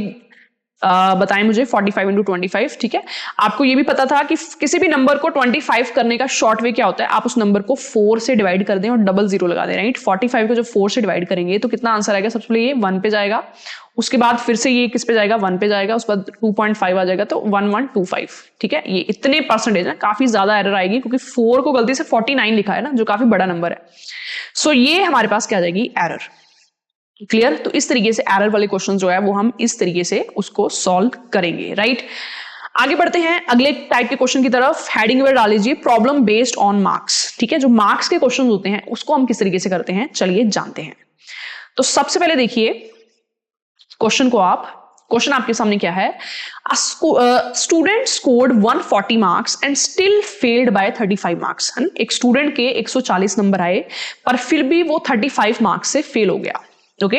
बताएं मुझे 45 × 25। ठीक है, आपको ये भी पता था कि किसी भी नंबर को 25 करने का शॉर्ट वे क्या होता है, आप उस नंबर को 4 से डिवाइड कर दें और डबल 0 लगा दें, राइट। 45 को जब 4 से डिवाइड करेंगे तो कितना आंसर आएगा, सबसे पहले ये 1 पे जाएगा, उसके बाद फिर से ये किस पे जाएगा 1 पे जाएगा, उसके बाद 2.5 आ जाएगा, तो 1125। ठीक है, ये इतने परसेंटेज है, काफी ज्यादा एरर आएगी, क्योंकि 4 को गलती से 49 लिखा है ना, जो काफी बड़ा नंबर है। सो ये हमारे पास क्या आ जाएगी एरर। क्लियर, तो इस तरीके से एरर वाले क्वेश्चन जो है वो हम इस तरीके से उसको सॉल्व करेंगे, राइट। आगे बढ़ते हैं अगले टाइप के क्वेश्चन की तरफ। हेडिंग में डाल लीजिए प्रॉब्लम बेस्ड ऑन मार्क्स। ठीक है, जो मार्क्स के क्वेश्चन होते हैं उसको हम किस तरीके से करते हैं, चलिए जानते हैं। तो सबसे पहले देखिए क्वेश्चन को, क्वेश्चन आपके सामने क्या है, student scored 140 marks and still failed by 35 marks. एक स्टूडेंट के 140 नंबर आए पर फिर भी वो 35 मार्क्स से फेल हो गया। Okay,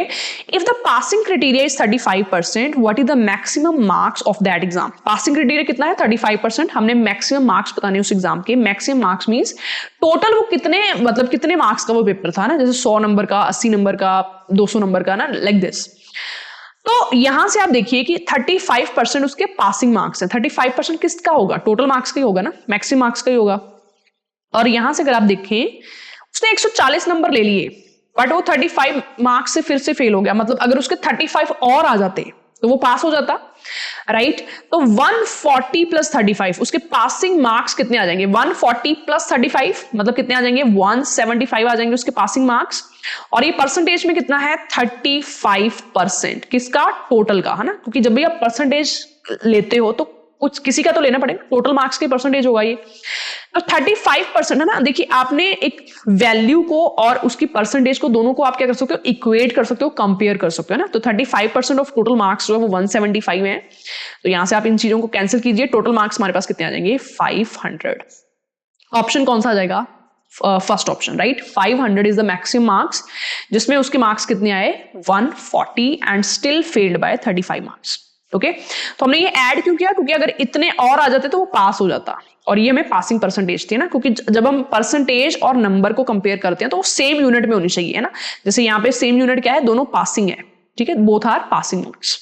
if the passing criteria is 35%, what is the maximum marks of that exam? Passing criteria कितना है 35%, हमने maximum marks बताने उस एग्जाम के। maximum marks means टोटल वो कितने, मतलब कितने मार्क्स का वो पेपर था ना, जैसे 100 नंबर का, 80 नंबर का, 200 नंबर का ना, लाइक दिस। तो यहां से आप देखिए कि 35% उसके पासिंग मार्क्स हैं। 35% किसका होगा, टोटल मार्क्स का ही होगा ना, मैक्सिमम मार्क्स का ही होगा। और यहां से अगर आप देखें उसने 140 नंबर ले लिए बट वो 35 मार्क्स से फिर से फेल हो गया, मतलब अगर उसके 35 और आ जाते तो वो पास हो जाता, राइट। तो 140 + 35 उसके पासिंग मार्क्स कितने आ जाएंगे, 140 + 35 मतलब कितने आ जाएंगे 175 आ जाएंगे उसके पासिंग मार्क्स। और ये परसेंटेज में कितना है 35%, किसका, टोटल का, है ना, क्योंकि जब भी आप परसेंटेज लेते हो तो कुछ किसी का तो लेना पड़ेगा, टोटल मार्क्स के परसेंटेज होगा ये। तो 35% है ना, देखिए आपने एक वैल्यू को और उसकी परसेंटेज को, दोनों को आप क्या कर सकते हो, इक्वेट कर सकते हो, कंपेयर कर सकते हो ना। तो 35% ऑफ टोटल मार्क्स जो है वो 175 है, तो यहां से आप इन चीजों को कैंसिल कीजिए, टोटल मार्क्स हमारे पास कितने आ जाएंगे 500। ऑप्शन कौन सा आ जाएगा, first option, right. 500 is the maximum marks, जिसमें उसके मार्क्स कितने आए 140 and still failed by 35 marks. Okay, तो हमने ये ऐड क्यों किया, क्योंकि अगर इतने और आ जाते तो वो पास हो जाता। और ये हमें पासिंग परसेंटेज थी ना, क्योंकि जब हम परसेंटेज और नंबर को कंपेयर करते हैं तो वो सेम यूनिट में होनी चाहिए, है ना। जैसे यहाँ पे सेम यूनिट क्या है, दोनों पासिंग है, ठीक है, both are passing marks.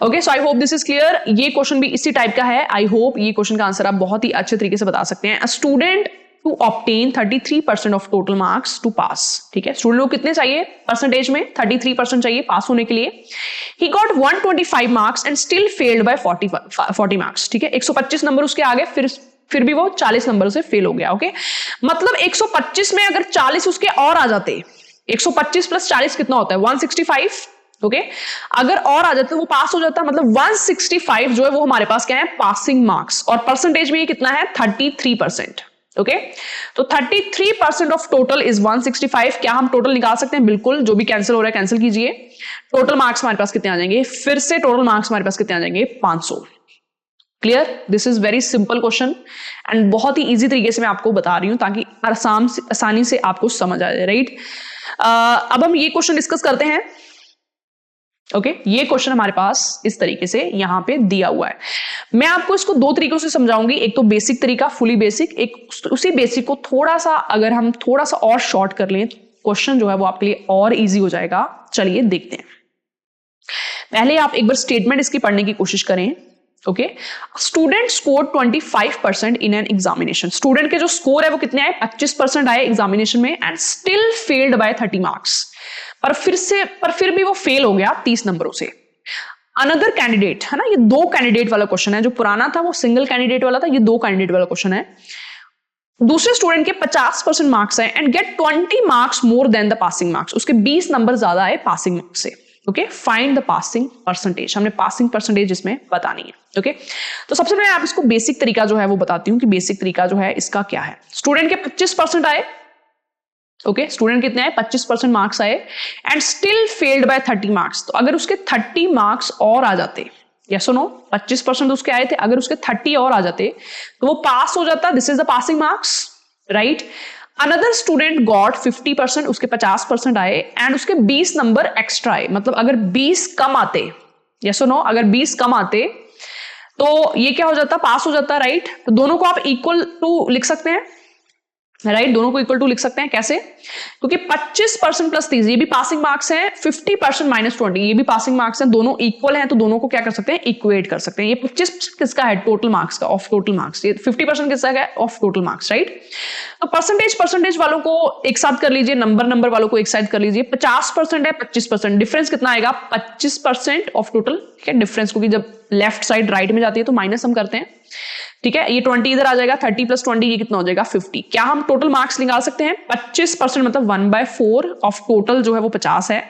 Okay, so I hope this is clear. ये क्वेश्चन भी इसी टाइप का है। आई होप ये क्वेश्चन का आंसर आप बहुत ही अच्छे तरीके से बता सकते हैं। Student to obtain 33% of total marks to pass, ठीक है, स्टूडेंट को कितने चाहिए परसेंटेज में, 33% चाहिए पास होने के लिए। He got 125 marks and still failed by 40 marks, ठीक है, 125 नंबर उसके आगे, फिर भी वो 40 नंबर से फेल हो गया। ओके, मतलब 125 में अगर 40 उसके और आ जाते, 125 प्लस 40 कितना होता है 165, ओके, अगर और आ जाते वो पास हो जाता, मतलब 165 जो है वो हमारे पास क्या है, पासिंग मार्क्स, और परसेंटेज में ये कितना है 33%। ओके, तो 33% ऑफ टोटल इज 165। क्या हम टोटल निकाल सकते हैं, बिल्कुल, जो भी कैंसिल हो रहा है कैंसिल कीजिए। टोटल मार्क्स हमारे पास कितने आ जाएंगे, फिर से टोटल मार्क्स हमारे पास कितने आ जाएंगे 500। Clear, this is very simple question and बहुत ही इजी तरीके से मैं आपको बता रही हूं ताकि आसानी से आपको समझ आ जाए, राइट। अब हम ये क्वेश्चन डिस्कस करते हैं। ओके, ये क्वेश्चन हमारे पास इस तरीके से यहां पे दिया हुआ है। मैं आपको इसको दो तरीकों से समझाऊंगी, एक तो बेसिक तरीका फुली बेसिक, एक उसी बेसिक को थोड़ा सा अगर हम थोड़ा सा और शॉर्ट कर लें तो क्वेश्चन जो है वो आपके लिए और इजी हो जाएगा। चलिए देखते हैं। पहले आप एक बार स्टेटमेंट इसकी पढ़ने की कोशिश करें। Okay, student score 25% in an examination, student के जो स्कोर है वो कितने आए 25% आए एग्जामिनेशन में, and still failed by 30 marks, पर फिर भी वो फेल हो गया 30 नंबरों से। अनदर कैंडिडेट, है ना, ये दो कैंडिडेट वाला क्वेश्चन है, जो पुराना था वो सिंगल कैंडिडेट वाला था, ये दो कैंडिडेट वाला क्वेश्चन है। दूसरे स्टूडेंट के 50% मार्क्स है and get 20 marks more than the passing marks, उसके 20 नंबर ज्यादा है पासिंग मार्क्स से। Okay, find the passing percentage, हमने पासिंग परसेंटेज इसमें बतानी है। ओके, तो सबसे पहले आप इसको बेसिक तरीका जो है वो बताती हूँ कि बेसिक तरीका जो है इसका क्या है। स्टूडेंट के 25% आए, ओके, स्टूडेंट कितने आए 25% मार्क्स आए, and still failed by 30 marks, तो अगर उसके 30 मार्क्स और आ जाते, यस और नो, 25% उसके आए थे, अगर उसके 30 और आ जाते तो वो पास हो जाता, this is the passing marks, right. Another student got 50%, उसके 50% आए एंड उसके 20 नंबर एक्स्ट्रा आए, मतलब अगर 20 कम आते, यस और नो, अगर 20 कम आते तो ये क्या हो जाता, पास हो जाता, राइट। तो दोनों को आप इक्वल टू लिख सकते हैं, राइट, दोनों को इक्वल टू लिख सकते हैं। कैसे, क्योंकि 25% प्लस 30 ये भी पासिंग मार्क्स है, 50% माइनस 20 ये भी पासिंग मार्क्स है, दोनों इक्वल हैं, तो दोनों को क्या कर सकते हैं, इक्वेट कर सकते हैं। ये 25% किसका है टोटल मार्क्स का, ऑफ टोटल मार्क्स, ये 50% किसका है ऑफ टोटल मार्क्स, राइट। तो परसेंटेज वालों को एक साथ कर लीजिए, नंबर वालों को एक साथ कर लीजिए। 50% है 25%, डिफरेंस कितना आएगा 25% ऑफ टोटल, ठीक है, डिफरेंस, क्योंकि जब लेफ्ट साइड राइट में जाती है तो माइनस हम करते हैं, ठीक है। ये 20 इधर आ जाएगा, 30 प्लस 20 ये कितना हो जाएगा 50। क्या हम टोटल मार्क्स निकाल सकते हैं, 25% मतलब 1/4 ऑफ टोटल जो है वो 50 है।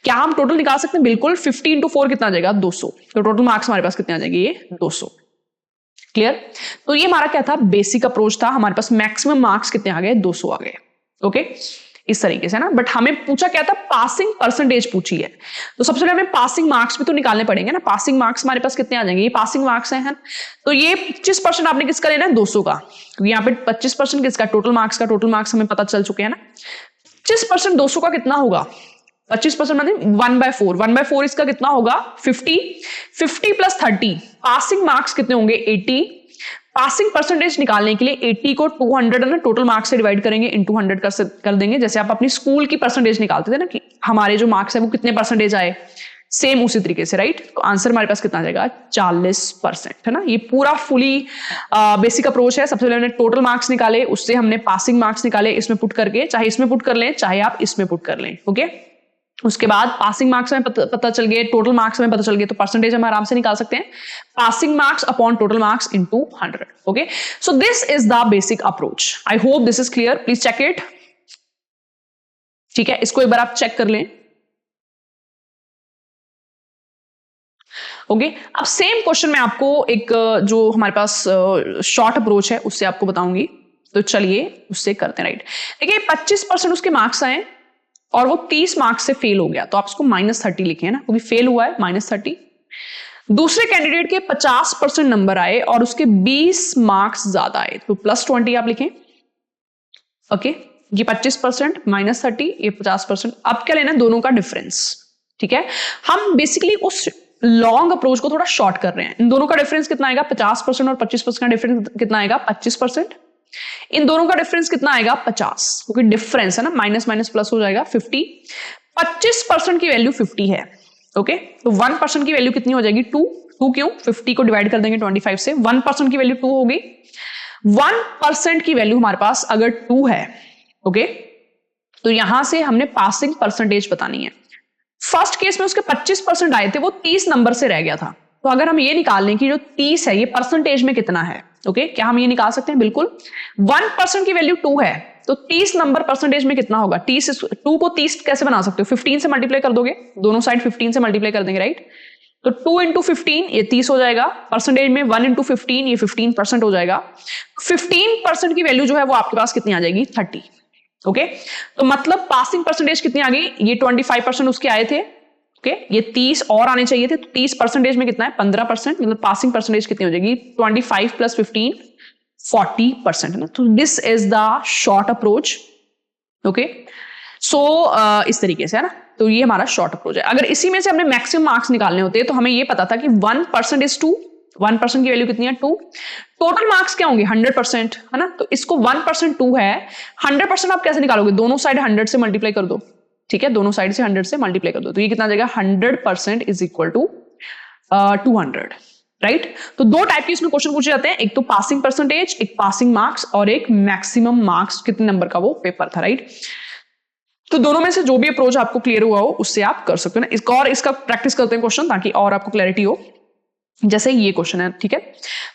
क्या हम टोटल निकाल सकते हैं, बिल्कुल, 50 इंटू 4 कितना आ जाएगा 200, तो टोटल मार्क्स हमारे पास कितने आ जाएंगे, ये 200। क्लियर, तो ये हमारा क्या था, बेसिक अप्रोच था, हमारे पास मैक्सिमम मार्क्स कितने आ गए 200 आ गए। ओके, इस तरीके से ना, बट हमें पूछा क्या था, पासिंग परसेंटेज पूछी है, तो सबसे पहले हमें पासिंग मार्क्स भी तो निकालने पड़ेंगे ना। पासिंग मार्क्स हमारे पास कितने आ जाएंगे, ये पासिंग मार्क्स हैं, तो ये 25% आपने किसका लेना है 200 का, क्योंकि यहाँ पे 25% किसका टोटल मार्क्स का, टोटल मार्क्स हमें पता चल चुके हैं ना। 25% 200 का कितना होगा, 25% मतलब 1/4, 1/4 इसका कितना होगा 50 प्लस 30, पासिंग मार्क्स कितने होंगे 80। पासिंग परसेंटेज निकालने के लिए 80 को 200 है ना टोटल मार्क्स से डिवाइड करेंगे, इनटू 100 कर देंगे, जैसे आप अपनी स्कूल की परसेंटेज निकालते थे ना कि हमारे जो मार्क्स है वो कितने परसेंटेज आए, सेम उसी तरीके से, राइट। तो आंसर हमारे पास कितना आ जाएगा 40%, है ना। ये पूरा फुली बेसिक अप्रोच है। सबसे पहले हमने टोटल मार्क्स निकाले, उससे हमने पासिंग मार्क्स निकाले, इसमें पुट करके, चाहे इसमें पुट कर लें चाहे आप इसमें पुट कर लें। ओके, उसके बाद पासिंग मार्क्स में पता चल गए, टोटल मार्क्स में पता चल गए, तो परसेंटेज हम आराम से निकाल सकते हैं, passing marks upon total marks into 100। Okay, so this is the basic approach. I hope this is clear, please check it. ठीक है, इसको एक बार आप चेक कर लें। ओके, अब सेम क्वेश्चन में आपको एक जो हमारे पास शॉर्ट अप्रोच है उससे आपको बताऊंगी, तो चलिए उससे करते हैं, राइट। देखिए 25% उसके मार्क्स आए और वो 30 मार्क्स से फेल हो गया, तो आप इसको -30 लिखे, है ना, क्योंकि फेल हुआ है -30। दूसरे कैंडिडेट के 50% नंबर आए और उसके 20 मार्क्स ज्यादा आए, तो +20 आप लिखें। ओके, ये 25% -30, ये 50%। अब क्या लेना, दोनों का डिफरेंस, ठीक है। हम बेसिकली उस लॉन्ग अप्रोच को थोड़ा शॉर्ट कर रहे हैं। इन दोनों का डिफरेंस कितना आएगा 50% और 25% का डिफरेंस कितना आएगा 25%। इन दोनों का डिफरेंस कितना आएगा 50, क्योंकि डिफरेंस है ना, माइनस माइनस प्लस हो जाएगा 50। 25% की वैल्यू 50 है। ओके, तो 1% की वैल्यू कितनी हो जाएगी 2 क्यों, 50 को डिवाइड कर देंगे 25 से, 1% की वैल्यू 2 होगी। 1% की वैल्यू हमारे पास अगर 2 है, ओके, तो यहां से हमने पासिंग परसेंटेज बतानी है। फर्स्ट केस में उसके 25% आए थे, वो 30 नंबर से रह गया था। तो अगर हम ये निकाल लें कि जो 30 है ये परसेंटेज में कितना है, ओके, क्या हम ये निकाल सकते हैं? बिल्कुल। 1% की वैल्यू 2 है, तो 30 नंबर परसेंटेज में कितना होगा? 2 को 30 कैसे बना सकते हो? 15 से मल्टीप्लाई कर दोगे, दोनों साइड 15 से मल्टीप्लाई कर देंगे, राइट? तो 2 इंटू 15 ये 30 हो जाएगा, परसेंटेज में 1 इंटू 15 ये 15% हो जाएगा। 15% की वैल्यू जो है वो आपके पास कितनी आ जाएगी 30। ओके, तो मतलब पासिंग परसेंटेज कितनी आ गई? ये 25% उसके आए थे, ओके, ये 30 और आने चाहिए थे, तो 30% में कितना है 15%, मतलब पासिंग परसेंटेज कितनी हो जाएगी 25 प्लस 15 40% है ना। तो this is the short approach. Okay, so इस तरीके से है ना, तो ये हमारा शॉर्ट अप्रोच है। अगर इसी में से हमने मैक्सिमम मार्क्स निकालने होते तो हमें ये पता था कि 1% इज 2, 1% की वैल्यू कितनी है 2, टोटल मार्क्स क्या होंगे 100% है ना। तो इसको 1% 2 है, 100% आप कैसे निकालोगे? दोनों साइड 100 से मल्टीप्लाई कर दो, ठीक है, दोनों साइड से 100 से मल्टीप्लाई कर दो, तो ये कितना आ जाएगा 100% इज इक्वल टू 200, राइट। तो दो टाइप के इसमें क्वेश्चन पूछे जाते हैं, एक तो पासिंग परसेंटेज, एक पासिंग मार्क्स, और एक मैक्सिमम मार्क्स कितने नंबर का वो पेपर था, राइट। तो दोनों में से जो भी अप्रोच आपको क्लियर हुआ हो उससे आप कर सकते हो ना। इसका और इसका प्रैक्टिस करते हैं क्वेश्चन, ताकि और आपको क्लैरिटी हो। जैसे ये क्वेश्चन है, ठीक है,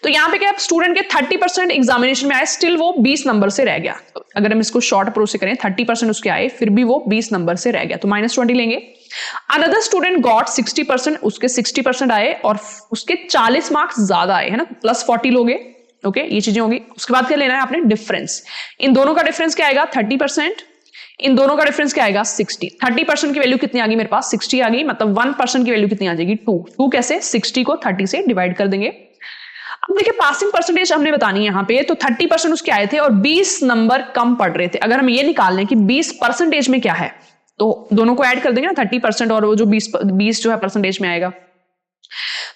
तो यहां पे क्या स्टूडेंट के 30% एग्जामिनेशन में आए, स्टिल वो 20 नंबर से रह गया। तो अगर हम इसको शॉर्ट अप्रोच से करें, 30% उसके आए, फिर भी वो 20 नंबर से रह गया, तो -20 लेंगे। अनदर स्टूडेंट गॉट 60%, उसके 60% आए और उसके 40 मार्क्स ज्यादा आए, है ना, +40 लोगे। ओके, ये चीजें होगी। उसके बाद क्या लेना है आपने? डिफरेंस। इन दोनों का डिफरेंस क्या आएगा 30%, इन दोनों का डिफरेंस क्या आएगा 60। 30% की वैल्यू कितनी आ गई मेरे पास 60 आ गई, मतलब 1% की वैल्यू कितनी आ जाएगी 2 कैसे? 60 को 30 से डिवाइड कर देंगे। अब देखिए पासिंग परसेंटेज हमने बतानी है यहाँ पे, तो 30% उसके आए थे और 20 नंबर कम पड़ रहे थे। अगर हम ये निकाल लें कि 20% में क्या है, तो दोनों को ऐड कर देंगे ना, 30% और वो जो 20 जो है परसेंटेज में आएगा।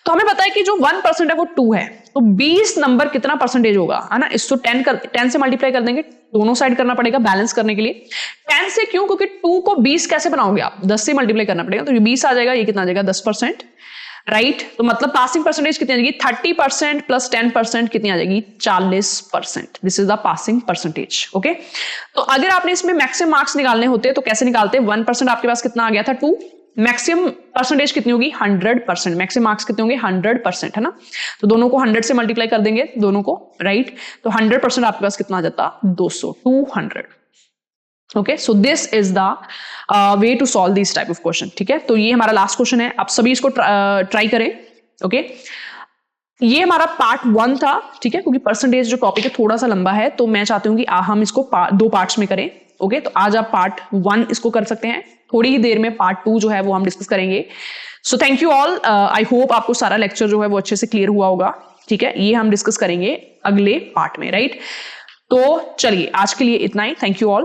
तो हमें पता है कि जो 1% है वो 2 है, तो 20 नंबर कितना परसेंटेज होगा, है ना। इसको 10 से मल्टीप्लाई कर देंगे, दोनों साइड करना पड़ेगा बैलेंस करने के लिए। 10 से क्यों? क्योंकि 2 को 20 कैसे बनाओगे आप? 10 से मल्टीप्लाई करना पड़ेगा, तो ये 20 आ जाएगा, ये कितना आ जाएगा 10%, राइट। तो मतलब पासिंग परसेंटेज कितनी आ जाएगी 30% प्लस 10% कितनी आ जाएगी 40%। This is the passing percentage. Okay, तो अगर आपने इसमें मैक्सिमम मार्क्स निकालने होते तो कैसे निकालते? 1% आपके पास कितना आ गया था 2, मैक्सिमम परसेंटेज कितनी होगी 100%, मैक्सिमम मार्क्स कितने होंगे 100%, है ना। तो दोनों को 100 से मल्टीप्लाई कर देंगे दोनों को, राइट। तो 100% आपके पास कितना आ जाता 200। Okay, so this is the way to solve this type of question, ठीक है। तो ये हमारा लास्ट क्वेश्चन है, आप सभी इसको ट्राई करें। ओके, ये हमारा पार्ट 1 था, ठीक है, क्योंकि परसेंटेज जो टॉपिक है थोड़ा सा लंबा है, तो मैं चाहती हूँ कि हम इसको 2 पार्ट्स में करें। ओके, तो आज आप पार्ट 1 इसको कर सकते हैं, थोड़ी ही देर में पार्ट 2 जो है वो हम डिस्कस करेंगे। So thank you all, I hope आपको सारा लेक्चर जो है वो अच्छे से क्लियर हुआ होगा, ठीक है। ये हम डिस्कस करेंगे अगले पार्ट में, राइट। तो चलिए आज के लिए इतना ही, थैंक यू ऑल।